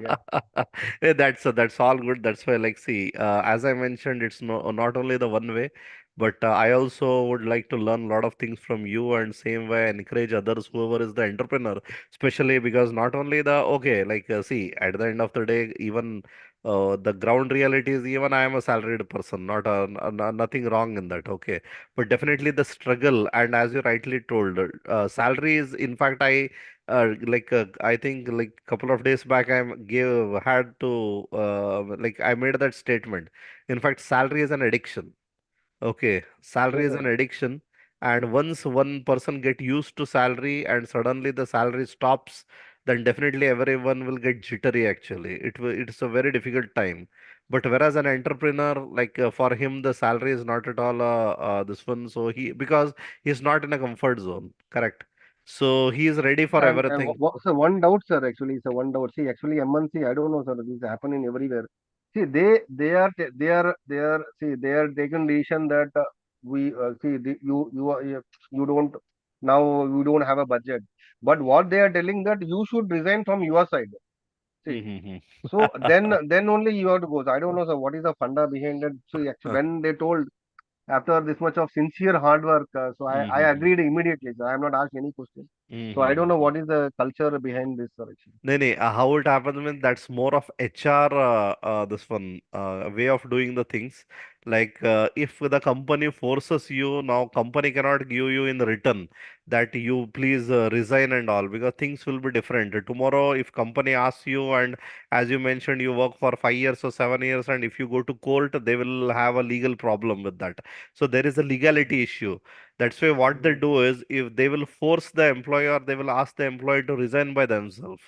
Yeah. That's all good. That's why, like, see, as I mentioned, it's not only the one way, but I also would like to learn a lot of things from you, and same way encourage others, whoever is the entrepreneur, especially because not only the okay, like, see, at the end of the day, even the ground reality is even I am a salaried person, not nothing wrong in that. Okay, but definitely the struggle, and as you rightly told, salary is in fact I think like couple of days back had to like I made that statement. In fact, salary is an addiction. Okay, salary Yes, is sir. an addiction, and once one person get used to salary and suddenly the salary stops, then definitely everyone will get jittery. Actually, it's a very difficult time. But whereas an entrepreneur, like for him, the salary is not at all this one. So because he's not in a comfort zone, correct? So he is ready for everything. So one doubt, sir. Actually, so one doubt. See, actually, MNC. I don't know, sir. This is happening everywhere. See, see they are taken decision that we see you are you don't now you don't have a budget. But what they are telling that you should resign from your side. See, Mm-hmm. so then only you have to go. So I don't know, sir. What is the funda behind it? So actually, when they told after this much of sincere hard work, so I Mm-hmm. agreed immediately. So I have not asked any question. So I don't know Mm-hmm. what is the culture behind this, sir. Actually. No, no, how it happens means that's more of HR, this one way of doing the things. Like if the company forces you, now company cannot give you in return that you please resign and all, because things will be different. Tomorrow, if company asks you, and as you mentioned, you work for 5 years or 7 years, and if you go to court, they will have a legal problem with that. So there is a legality issue. That's why what they Mhm. do is if they will force the employer, they will ask the employee to resign by themselves,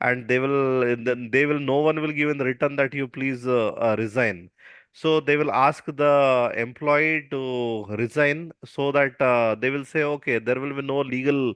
and they will no one will give in return that you please resign. So they will ask the employee to resign, so that they will say okay, there will be no legal,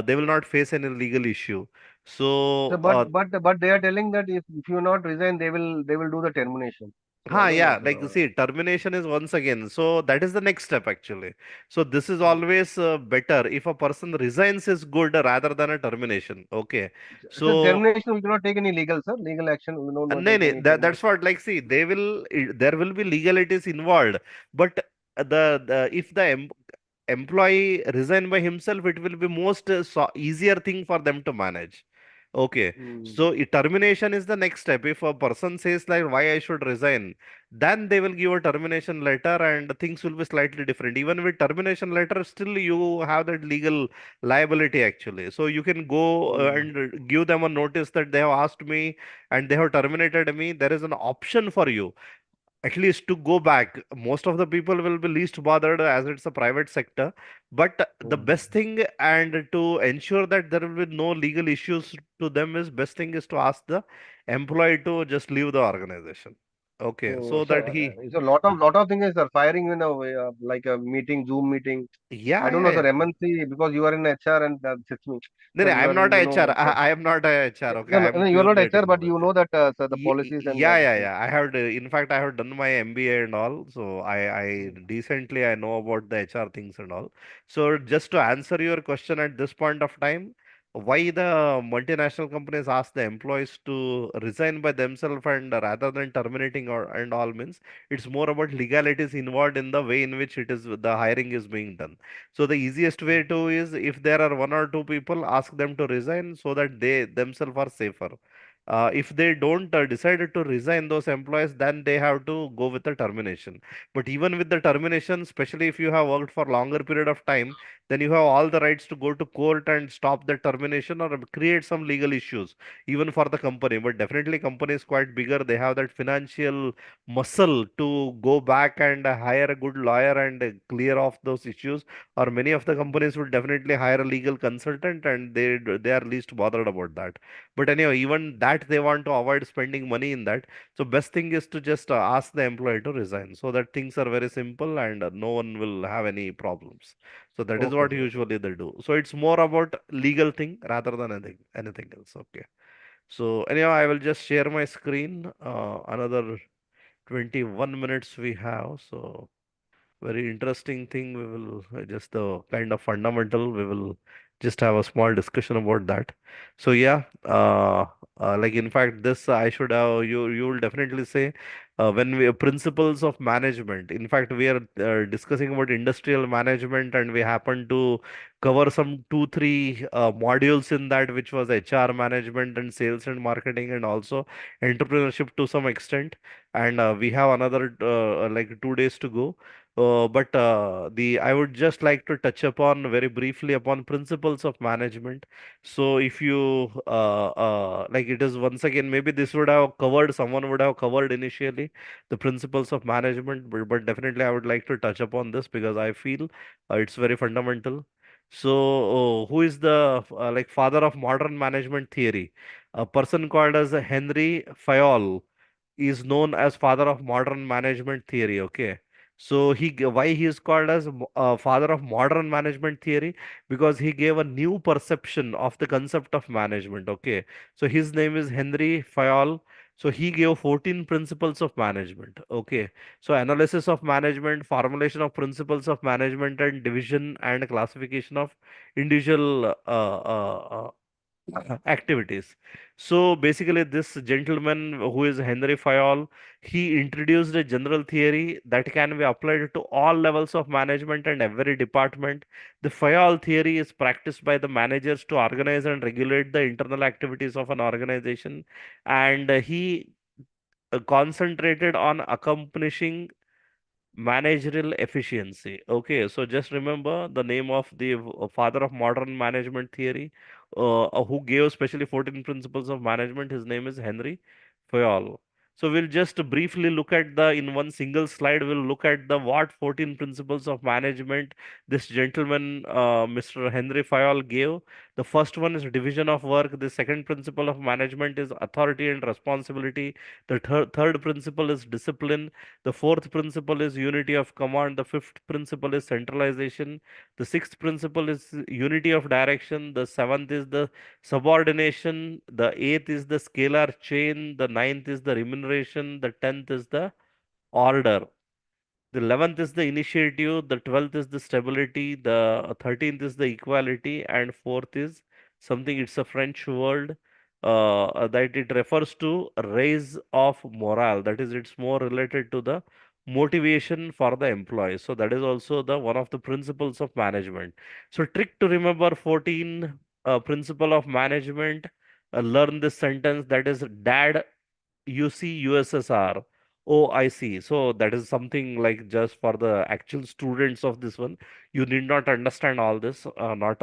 they will not face any legal issue. So So but they are telling that if you not resign, they will do the termination. So I don't know, yeah, sir. like see, termination is once again. So that is the next step actually. So this is Mm. always better if a person resigns is good rather than a termination. Okay. So So termination we cannot take any legal, sir. Legal action we will not no, take no, any that's termination. what, like, see, there will be legalities involved, but the if the employee resign by himself, it will be most easier thing for them to manage. Okay, Mm. so termination is the next step. If a person says like why I should resign, then they will give a termination letter and things will be slightly different. Even with termination letter, still you have that legal liability actually. So you can go Mm. and give them a notice that they have asked me and they have terminated me. There is an option for you at least to go back. Most of the people will be least bothered as it's a private sector, but the Mm. best thing and to ensure that there will be no legal issues to them is best thing is to ask the employee to just leave the organization. Okay, So, so so that he, it's a lot of things, sir. Firing in a way, like a meeting, Zoom meeting. I yeah, don't yeah, know, sir. yeah. MNC, because you are in HR and that's me. No, no, Sir, you I'm are not in, a HR. like, I am not a HR. Okay, no, I no, no, am you are not purely a HR, but you technology. know that, sir, the policies and Yeah, this yeah, thing. yeah. I have, in fact, I have done my MBA and all, so I Mm. decently I know about the HR things and all. So just to answer your question at this point of time, why the multinational companies ask the employees to resign by themselves and rather than terminating or and all means it's more about legalities involved in the way in which it is the hiring is being done. So the easiest way to is if there are one or two people, ask them to resign so that they themselves are safer. If they don't decide to resign those employees, then they have to go with the termination. But even with the termination, especially if you have worked for longer period of time, then you have all the rights to go to court and stop the termination or create some legal issues even for the company. But definitely company is quite bigger, they have that financial muscle to go back and hire a good lawyer and clear off those issues. Or many of the companies will definitely hire a legal consultant and they are least bothered about that. But anyway, even that they want to avoid spending money in that. So best thing is to just ask the employee to resign so that things are very simple and no one will have any problems. So that is Okay, what sir. Okay. usually they do. So it's more about legal thing rather than anything else. Okay. So anyhow, I will just share my screen. Another 21 minutes we have. So very interesting thing. We will just the kind of fundamental. We will just have a small discussion about that. So yeah, like in fact, this I should have you will definitely say when we principles of management. In fact, we are discussing about industrial management, and we happen to cover some 2 3 modules in that, which was HR management and sales and marketing, and also entrepreneurship to some extent. And we have another like 2 days to go. But the I would just like to touch upon very briefly upon principles of management. So if you like it is once again maybe this would have covered someone would have covered initially the principles of management, but definitely I would like to touch upon this because I feel it's very fundamental. So who is the like father of modern management theory? A person called as Henry Fayol is known as father of modern management theory. Okay, so why he is called as father of modern management theory? Because he gave a new perception of the concept of management. Okay, so his name is Henry Fayol. So he gave 14 principles of management. Okay, so analysis of management, formulation of principles of management, and division and classification of individual activities. So basically, this gentleman who is Henry Fayol, he introduced a general theory that can be applied to all levels of management and every department. The Fayol theory is practiced by the managers to organize and regulate the internal activities of an organization, and he concentrated on accomplishing managerial efficiency. Okay, so just remember the name of the father of modern management theory, who gave especially 14 principles of management. His name is Henry Fayol. So we'll just briefly look at the in one single slide. We'll look at the what 14 principles of management this gentleman, Mr. Henry Fayol, gave. The first one is division of work. The second principle of management is authority and responsibility. The third principle is discipline. The fourth principle is unity of command. The fifth principle is centralization. The sixth principle is unity of direction. The seventh is the subordination. The eighth is the scalar chain. The ninth is the remuneration. The tenth is the order. The 11th is the initiative, the 12th is the stability, the 13th is the equality, and fourth is something, it's a French word that it refers to raise of morale. That is, it's more related to the motivation for the employees. So that is also the one of the principles of management. So trick to remember 14 principle of management. Learn this sentence, that is dad you see USSR. Oh, I see. So that is something like just for the actual students of this one. You need not understand all this. Not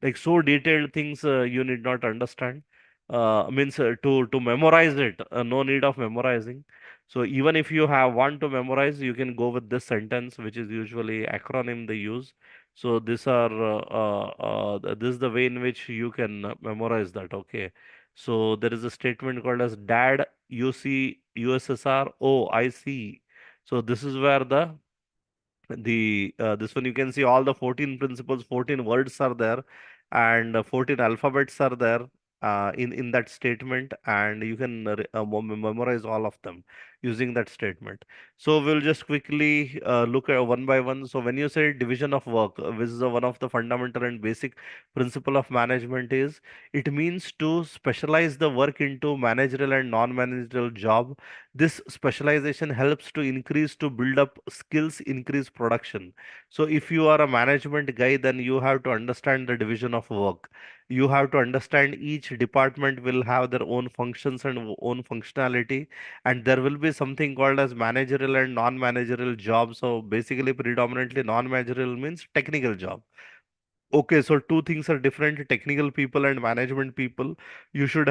like so detailed things. You need not understand. Means to memorize it. No need of memorizing. So even if you have want to memorize, you can go with this sentence, which is usually acronym they use. So these are this is the way in which you can memorize that. Okay. So there is a statement called as Dad, you see USSR. Oh, I see. So this is where the this one you can see all the 14 principles, 14 words are there, and 14 alphabets are there in that statement, and you can memorize all of them using that statement. So we'll just quickly look at one by one. So when you say division of work, which is one of the fundamental and basic principle of management, is it means to specialize the work into managerial and non-managerial job. This specialization helps to increase to build up skills, increase production. So if you are a management guy, then you have to understand the division of work. You have to understand each department will have their own functions and own functionality, and there will be something called as managerial and non-managerial jobs. So basically predominantly non-managerial means technical job. Okay, so two things are different, technical people and management people. You should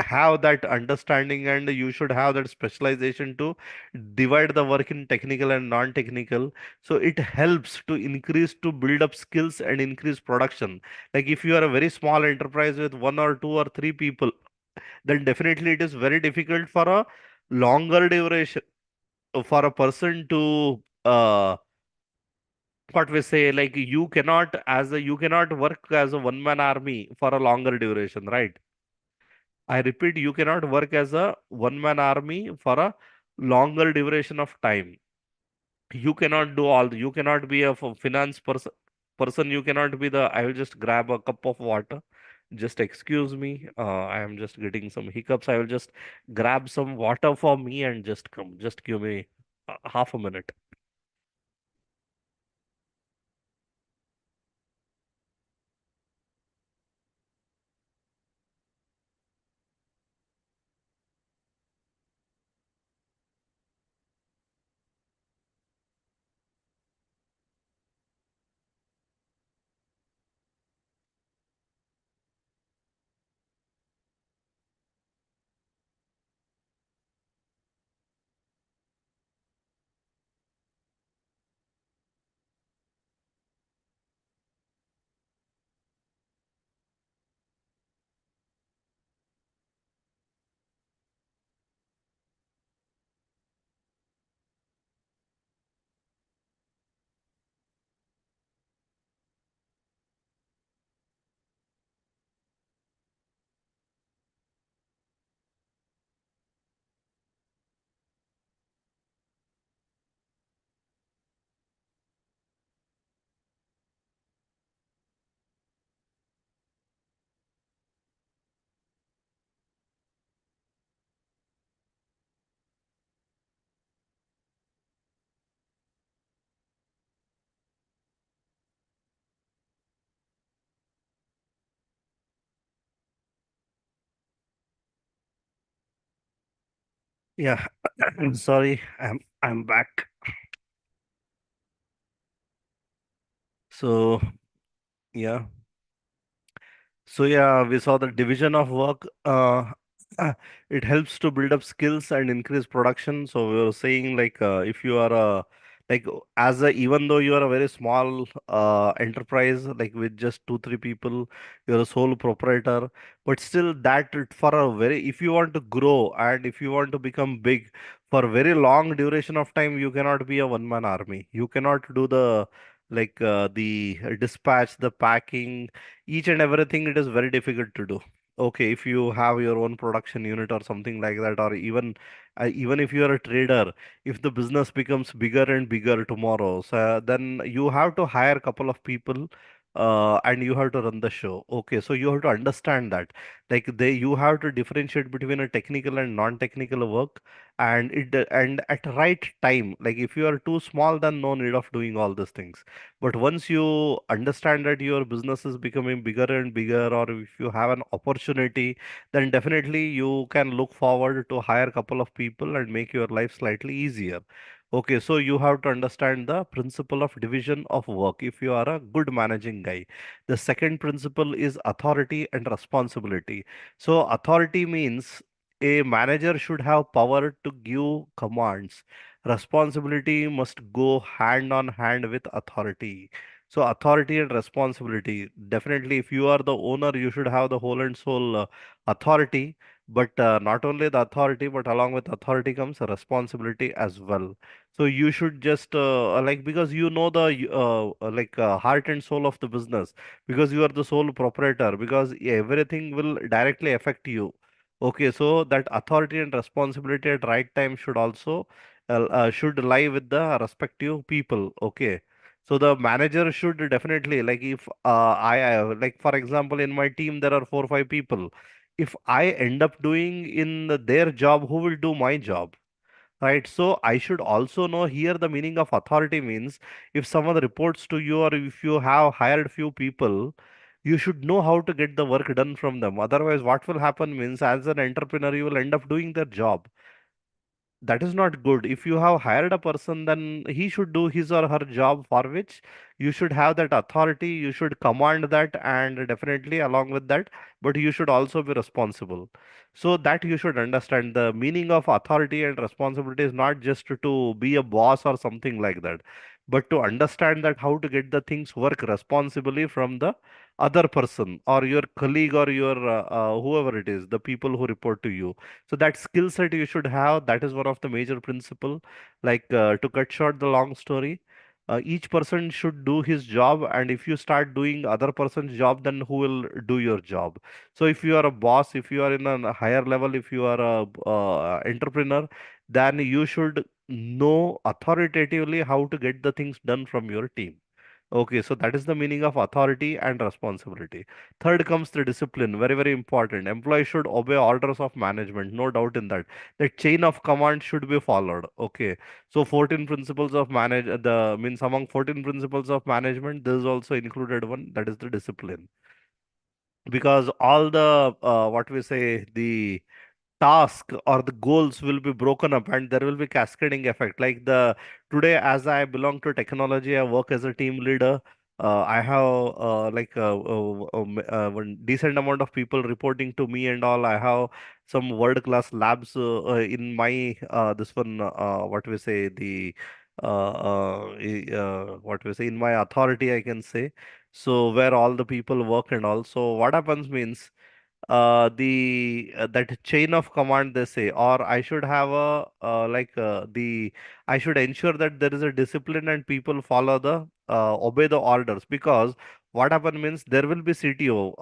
have that understanding, and you should have that specialization to divide the work in technical and non-technical. So it helps to increase to build up skills and increase production. Like if you are a very small enterprise with one or two or three people, then definitely it is very difficult for a longer duration for a person to what we say, like you cannot as a you cannot work as a one man army for a longer duration, right? I repeat, you cannot work as a one man army for a longer duration of time. You cannot do all you cannot be a finance person. You cannot be the I will just grab a cup of water. Just excuse me, I am just getting some hiccups. I will just grab some water for me and just come. Just give me half a minute. Yeah. Sorry, I'm back. So yeah. So yeah, we saw the division of work. It helps to build up skills and increase production. So we were saying like if you are a like as a even though you are a very small enterprise like with just two three people, you're a sole proprietor, but still for a very if you want to grow and if you want to become big for a very long duration of time, you cannot be a one man army. You cannot do the dispatch, the packing, each and everything. It is very difficult to do. Okay, if you have your own production unit or something like that, or even if you are a trader, if the business becomes bigger and bigger tomorrow, so then you have to hire a couple of people and you have to run the show. Okay, so you have to understand that, like, you have to differentiate between a technical and non-technical work, and at right time. Like, if you are too small, then no need of doing all these things. But once you understand that your business is becoming bigger and bigger, or if you have an opportunity, then definitely you can look forward to hire a couple of people and make your life slightly easier. Okay, so you have to understand the principle of division of work if you are a good managing guy. The second principle is authority and responsibility. So, authority means a manager should have power to give commands. Responsibility must go hand on hand with authority. So, authority and responsibility. Definitely, if you are the owner, you should have the whole and soul authority. But not only the authority, but along with authority comes a responsibility as well. So you should just like, because you know the heart and soul of the business, because you are the sole proprietor, because everything will directly affect you. Okay, so that authority and responsibility at right time should also should lie with the respective people. Okay, so the manager should definitely, like, if like, for example, in my team there are 4 or 5 people. If I end up doing in their job, who will do my job? Right, so I should also know here the meaning of authority means, if someone reports to you or if you have hired few people, you should know how to get the work done from them. Otherwise, what will happen means, as an entrepreneur, you will end up doing their job. That is not good. If you have hired a person, then he should do his or her job, for which you should have that authority, you should command that, and definitely along with that, but you should also be responsible. So that you should understand the meaning of authority and responsibility is not just to be a boss or something like that, but to understand that how to get the things work responsibly from the other person or your colleague or your whoever it is, the people who report to you. So that skill set you should have. That is one of the major principle. Like, to cut short the long story, each person should do his job, and if you start doing other person's job, then who will do your job? So if you are a boss, if you are in a higher level, if you are a entrepreneur, then you should know authoritatively how to get the things done from your team. Okay, so that is the meaning of authority and responsibility. Third comes the discipline, very, very important. Employees should obey orders of management, no doubt in that. The chain of command should be followed. Okay, so 14 principles of manage the means among 14 principles of management, this is also included one, that is the discipline. Because all the what we say, the task or the goals will be broken up, and there will be cascading effect. Like, the today, as I belong to technology, I work as a team leader. I have one decent amount of people reporting to me and all. I have some world class labs in my this one what we say the what we say, in my authority, I can say. So where all the people work and all. So what happens means, the that chain of command they say, or I should have a the I should ensure that there is a discipline and people follow the obey the orders. Because what happen means, there will be CTO.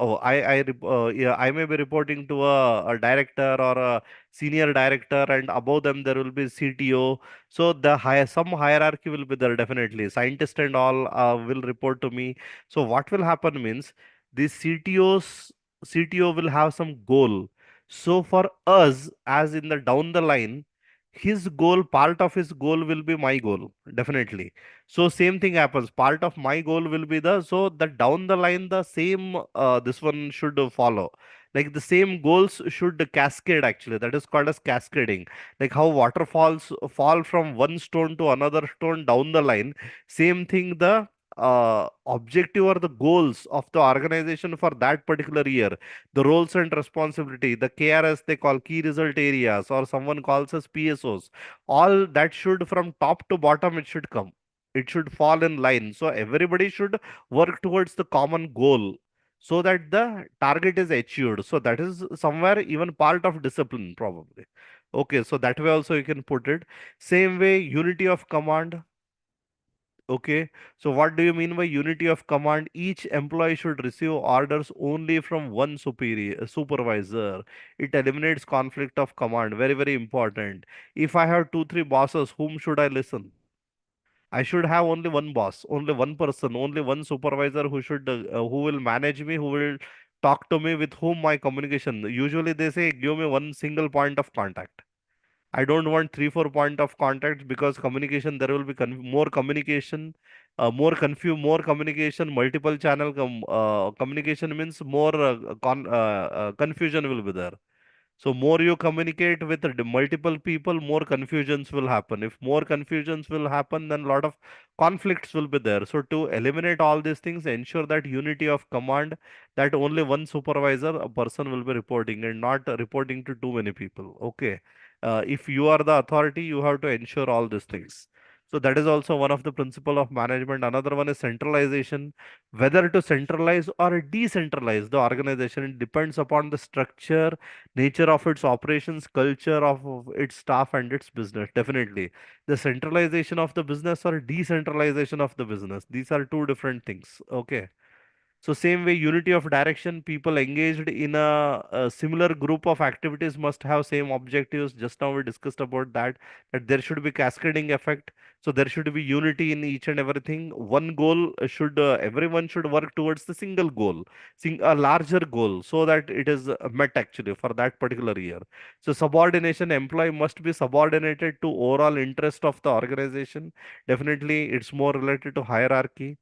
Yeah, I may be reporting to a director or a senior director, and above them there will be CTO. So the some hierarchy will be there. Definitely scientist and all will report to me. So what will happen means, the CTO will have some goal. So for us, as in the down the line, his goal, part of his goal will be my goal, definitely. So same thing happens. Part of my goal will be the, so that down the line, the same this one should follow. Like, the same goals should cascade actually. That is called as cascading. Like how waterfalls fall from one stone to another stone down the line. Same thing, the objective or the goals of the organization for that particular year, the roles and responsibility, the KRS they call key result areas, or someone calls as PSOs, all that should, from top to bottom, it should come. It should fall in line. So everybody should work towards the common goal, so that the target is achieved. So that is somewhere even part of discipline, probably. Okay, so that way also you can put it. Same way, unity of command. Okay, so what do you mean by unity of command? Each employee should receive orders only from one supervisor. It eliminates conflict of command. Very, very important. If I have 2, 3 bosses, whom should I listen? I should have only one boss, only one person, only one supervisor who will manage me, who will talk to me, with whom my communication. Usually they say give me one single point of contact. I don't want three, four point of contacts, because communication, there will be more communication, more communication, multiple channel communication means more confusion will be there. So more you communicate with multiple people, more confusions will happen. If more confusions will happen, then a lot of conflicts will be there. So to eliminate all these things, ensure that unity of command, that only one supervisor, a person will be reporting, and not reporting to too many people. Okay. If you are the authority, you have to ensure all these things. So that is also one of the principle of management. Another one is centralization. Whether to centralize or decentralize the organization, it depends upon the structure, nature of its operations, culture of its staff, and its business. Definitely the centralization of the business or decentralization of the business, these are two different things. Okay. So same way, unity of direction, people engaged in a similar group of activities must have same objectives. Just now we discussed about that, that there should be cascading effect. So there should be unity in each and everything. One goal should, everyone should work towards the single goal, a larger goal, so that it is met actually for that particular year. So subordination, employee must be subordinated to overall interest of the organization. Definitely, it's more related to hierarchy.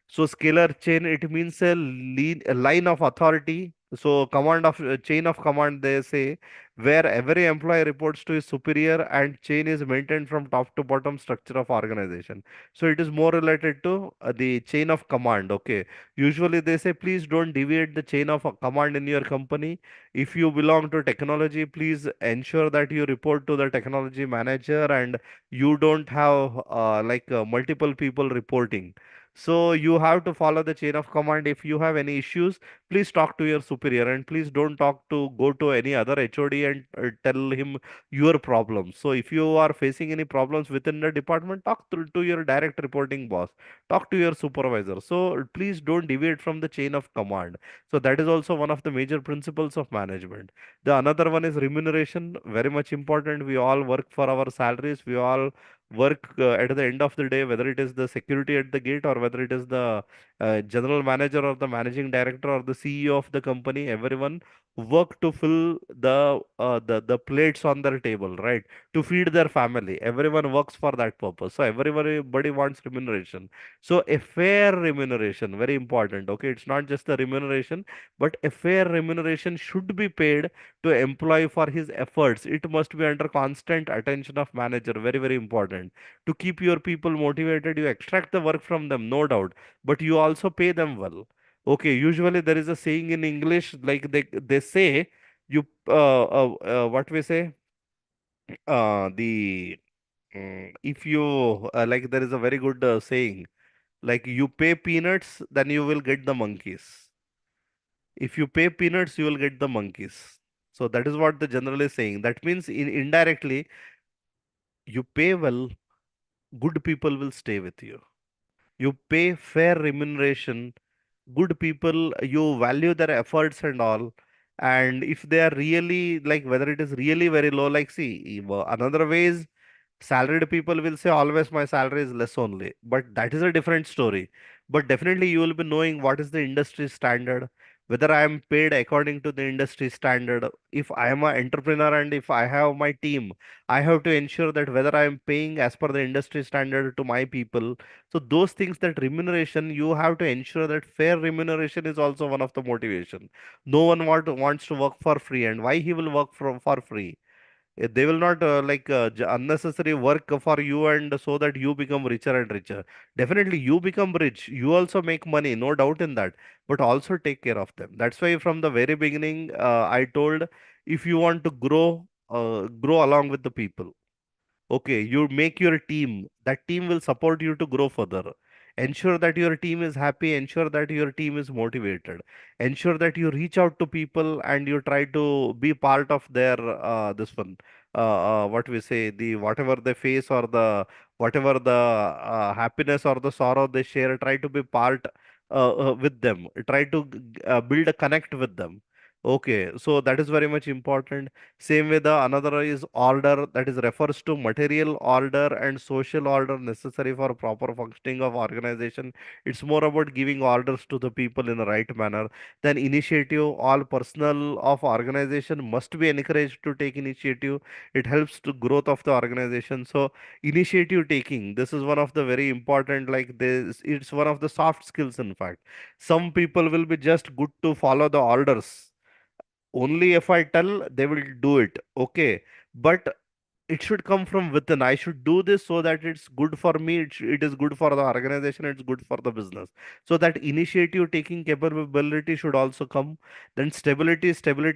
So scalar chain, it means a line of authority. So command of chain of command, they say, where every employee reports to his superior, and chain is maintained from top to bottom structure of organization. So it is more related to the chain of command. Okay. Usually they say, please don't deviate the chain of command in your company. If you belong to technology, please ensure that you report to the technology manager, and you don't have multiple people reporting. So you have to follow the chain of command. If you have any issues, please talk to your superior, and please don't go to any other HOD and tell him your problems. So if you are facing any problems within the department, to your direct reporting boss, talk to your supervisor. So please don't deviate from the chain of command. So that is also one of the major principles of management. The another one is remuneration, very much important. We all work for our salaries. We all work at the end of the day, whether it is the security at the gate, or whether it is the general manager or the managing director or the CEO of the company. Everyone work to fill the plates on their table, right? To feed their family. Everyone works for that purpose. So everybody wants remuneration. So a fair remuneration, very important. Okay, it's not just the remuneration, but a fair remuneration should be paid to employee for his efforts. It must be under constant attention of manager. Very, very important. To keep your people motivated, you extract the work from them, no doubt, but you also pay them well. Okay, usually there is a saying in English, like they say, you what we say, the if you like, there is a very good saying, like, you pay peanuts, then you will get the monkeys. If you pay peanuts, you will get the monkeys. So that is what the general is saying. That means indirectly, you pay well, good people will stay with you. You pay fair remuneration, good people, you value their efforts and all. And if they are really, like, whether it is really very low, like, see, another way is, salaried people will say always my salary is less only, but that is a different story. But definitely you will be knowing what is the industry standard, whether I am paid according to the industry standard. If I am an entrepreneur and if I have my team, I have to ensure that whether I am paying as per the industry standard to my people. So those things, that remuneration, you have to ensure that fair remuneration is also one of the motivation. No one wants to work for free, and why he will work for free? They will not unnecessary work for you, and so that you become richer and richer. Definitely you become rich, you also make money, no doubt in that, but also take care of them. That's why from the very beginning, I told, if you want to grow along with the people. Okay, you make your team. That team will support you to grow further. Ensure that your team is happy. Ensure that your team is motivated. Ensure that you reach out to people and you try to be part of their this one. What we say, the whatever they face, or the whatever the happiness or the sorrow they share. Try to be part with them. Try to build a connect with them. Okay, so that is very much important. Same way, the another is order, that is refers to material order and social order necessary for proper functioning of organization. It's more about giving orders to the people in the right manner. Then initiative, all personnel of organization must be encouraged to take initiative. It helps to growth of the organization. So initiative taking, this is one of the very important, like this, it's one of the soft skills in fact. Some people will be just good to follow the orders, only if I tell they will do it. Okay, but it should come from within. I should do this so that it's good for me, it is good for the organization, it's good for the business. So that initiative taking capability should also come. Then stability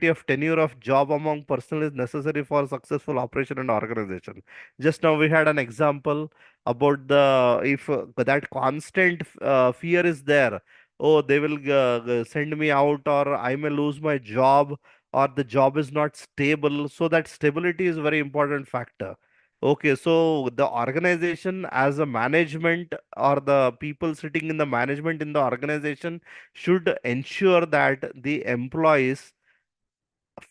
of tenure of job among personnel is necessary for successful operation and organization. Just now we had an example about the, if that constant fear is there, oh they will send me out, or I may lose my job, or the job is not stable. So that stability is very important factor. Okay, so the organization as a management, or the people sitting in the management in the organization, should ensure that the employees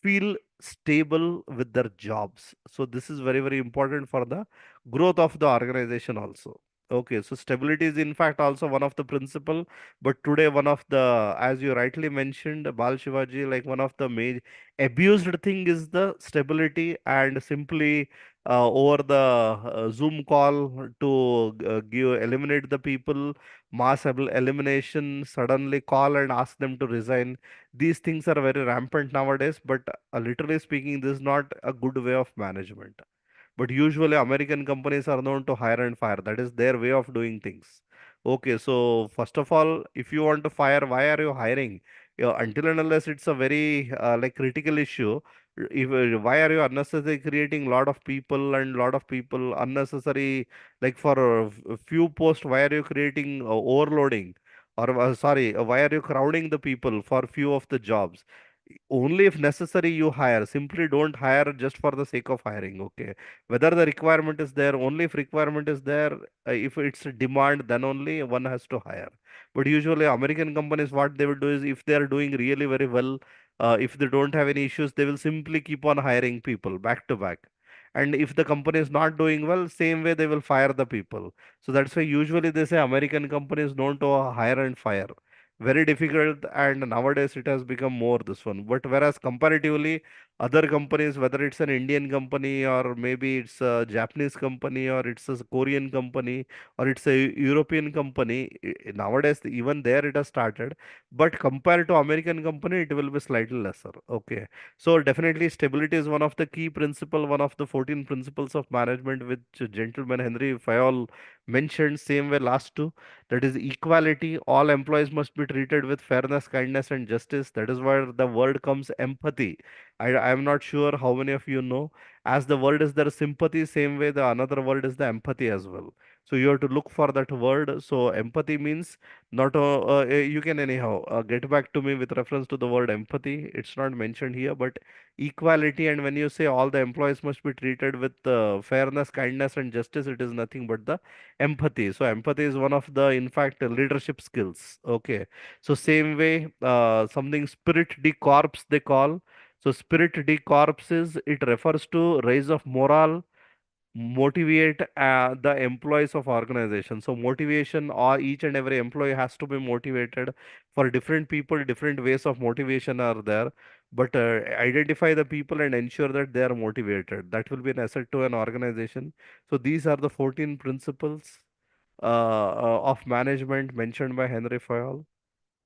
feel stable with their jobs. So this is very, very important for the growth of the organization also. Okay, so stability is in fact also one of the principle, but today one of the, as you rightly mentioned, Bal Shivaji, like one of the major abused thing is the stability, and simply over the Zoom call to give eliminate the people, elimination, suddenly call and ask them to resign. These things are very rampant nowadays, but literally speaking, this is not a good way of management. But usually American companies are known to hire and fire. That is their way of doing things. Okay, so first of all, if you want to fire, why are you hiring? Until and unless it's a very like critical issue, if why are you unnecessarily creating lot of people and lot of people unnecessary, like for a few posts, why are you creating overloading? Or sorry, why are you crowding the people for few of the jobs? Only if necessary you hire. Simply don't hire just for the sake of hiring. Okay, whether the requirement is there, only if requirement is there, if it's a demand, then only one has to hire. But usually American companies, what they will do is, if they are doing really very well, if they don't have any issues, they will simply keep on hiring people back to back. And if the company is not doing well, same way they will fire the people. So that's why usually they say American companies known to hire and fire. Very difficult, and nowadays it has become more this one. But whereas comparatively, other companies, whether it's an Indian company, or maybe it's a Japanese company, or it's a Korean company, or it's a European company, nowadays even there it has started. But compared to American company, it will be slightly lesser. Okay, so definitely stability is one of the key principle, one of the 14 principles of management, which gentleman Henry Fayol mentioned. Same way last two, that is equality. All employees must be treated with fairness, kindness, and justice. That is where the word comes empathy. I am not sure how many of you know. As the word is there sympathy, same way the another word is the empathy as well. So you have to look for that word. So empathy means not you can anyhow get back to me with reference to the word empathy. It's not mentioned here, but equality. And when you say all the employees must be treated with fairness, kindness, and justice, it is nothing but the empathy. So empathy is one of the in fact leadership skills. Okay, so same way something spirit de corps they call. So spirit de corps is, it refers to rise of morale, motivate the employees of organization. So motivation, or each and every employee has to be motivated. For different people, different ways of motivation are there, but identify the people and ensure that they are motivated. That will be an asset to an organization. So these are the 14 principles of management mentioned by Henry Fayol.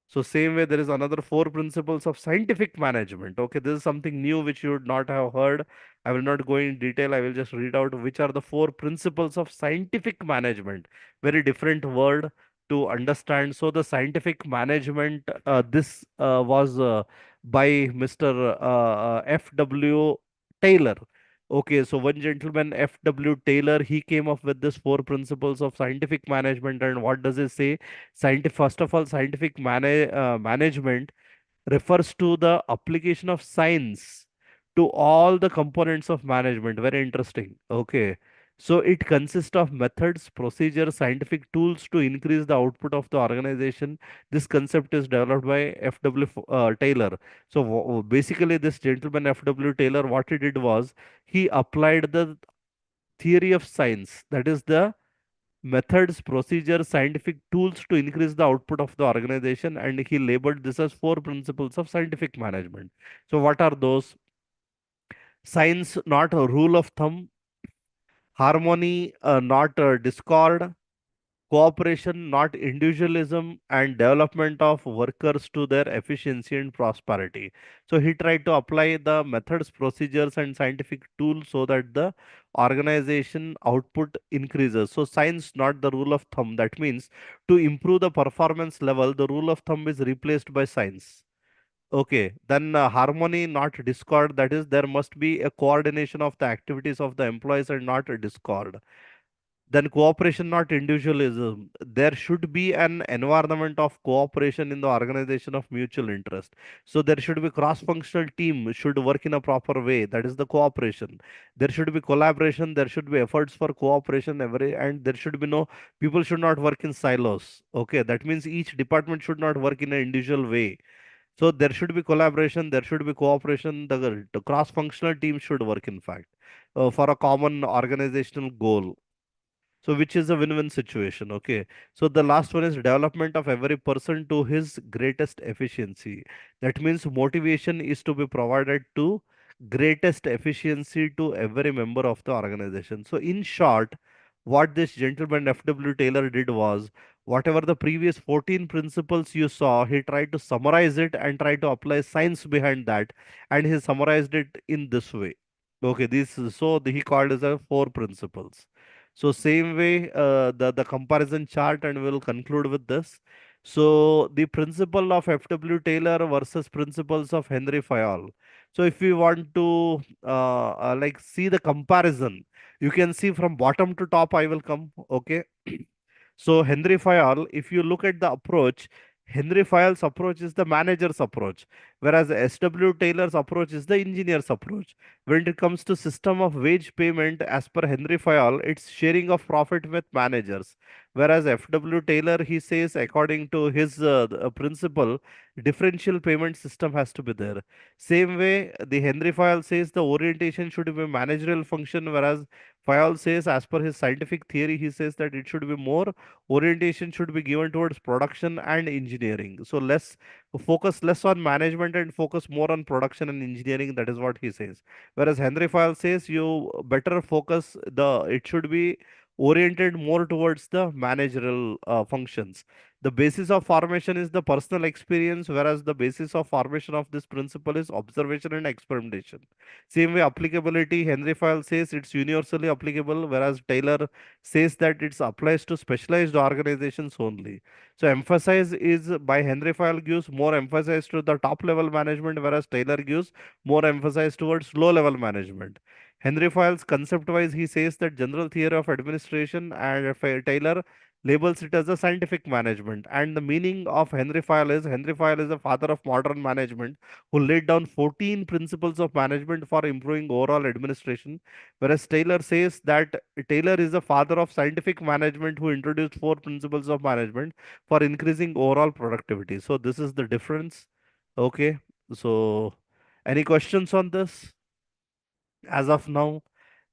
So same way, there is another four principles of scientific management. Okay, this is something new which you would not have heard. I will not go in detail. I will just read out which are the four principles of scientific management. Very different word to understand. So the scientific management, this was by Mr. F.W. Taylor. Okay, so one gentleman, F.W. Taylor, he came up with this four principles of scientific management. And what does it say? Scientific, first of all, scientific management refers to the application of science to all the components of management. Very interesting. Okay. So it consists of methods, procedures, scientific tools to increase the output of the organization. This concept is developed by F.W. Taylor. So basically, this gentleman F.W. Taylor, what he did was he applied the theory of science, that is the methods, procedures, scientific tools to increase the output of the organization, and he labeled this as four principles of scientific management. So what are those? Science, not a rule of thumb; harmony, not discord; cooperation, not individualism; and development of workers to their efficiency and prosperity. So he tried to apply the methods, procedures, and scientific tools so that the organization output increases. So science, not the rule of thumb. That means to improve the performance level, the rule of thumb is replaced by science. Okay, then harmony, not discord. That is, there must be a coordination of the activities of the employees and not a discord. Then cooperation, not individualism. There should be an environment of cooperation in the organization of mutual interest. So there should be cross-functional team should work in a proper way. That is the cooperation. There should be collaboration. There should be efforts for cooperation. And there should be no people should not work in silos. Okay, that means each department should not work in an individual way. So there should be collaboration. There should be cooperation. The cross-functional team should work, in fact, for a common organizational goal. So which is a win-win situation. Okay, so the last one is development of every person to his greatest efficiency. That means motivation is to be provided to greatest efficiency to every member of the organization. So in short, what this gentleman F.W. Taylor did was, whatever the previous 14 principles you saw, he tried to summarize it and try to apply science behind that, and he summarized it in this way. Okay, he called as a four principles. So same way, the comparison chart, and we'll conclude with this. So the principle of F.W. Taylor versus principles of Henry Fayol. So if we want to like see the comparison, you can see from bottom to top. I will come. Okay. So Henry Fayol, if you look at the approach, Henry Fayol's approach is the manager's approach, whereas S.W. Taylor's approach is the engineer's approach. When it comes to system of wage payment, as per Henry Fayol, it's sharing of profit with managers. Whereas F.W. Taylor, he says, according to his principle, differential payment system has to be there. Same way, the Henry Fayol says the orientation should be managerial function, whereas Fayol says, as per his scientific theory, he says that it should be more orientation should be given towards production and engineering. So focus less on management and focus more on production and engineering. That is what he says. Whereas Henry Fayol says you better focus it should be oriented more towards the managerial functions. The basis of formation is the personal experience, whereas the basis of formation of this principle is observation and experimentation. Same way, applicability, Henry Fayol says it's universally applicable, whereas Taylor says that it applies to specialized organizations only. So emphasis is by Henry Fayol gives more emphasis to the top level management, whereas Taylor gives more emphasis towards low level management. Henry Fayol's concept wise, he says that general theory of administration, and Taylor labels it as a scientific management. And the meaning of Henry Fayol is the father of modern management, who laid down 14 principles of management for improving overall administration. Whereas Taylor says that Taylor is the father of scientific management, who introduced four principles of management for increasing overall productivity. So this is the difference. Okay. So any questions on this? As of now,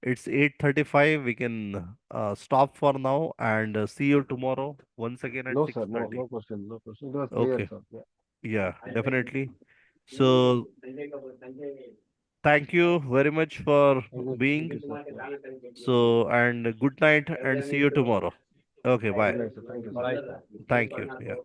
it's 8:35. We can stop for now and see you tomorrow once again at No, sir. No, 6:30. no question. No question. It was clear, Okay. sir. Yeah. Yeah, definitely. So thank you very much for Thank being. you, sir. Yeah. So, and good night and see you tomorrow. Okay, Good bye. night, sir. Thank you, sir. Thank you. Yeah.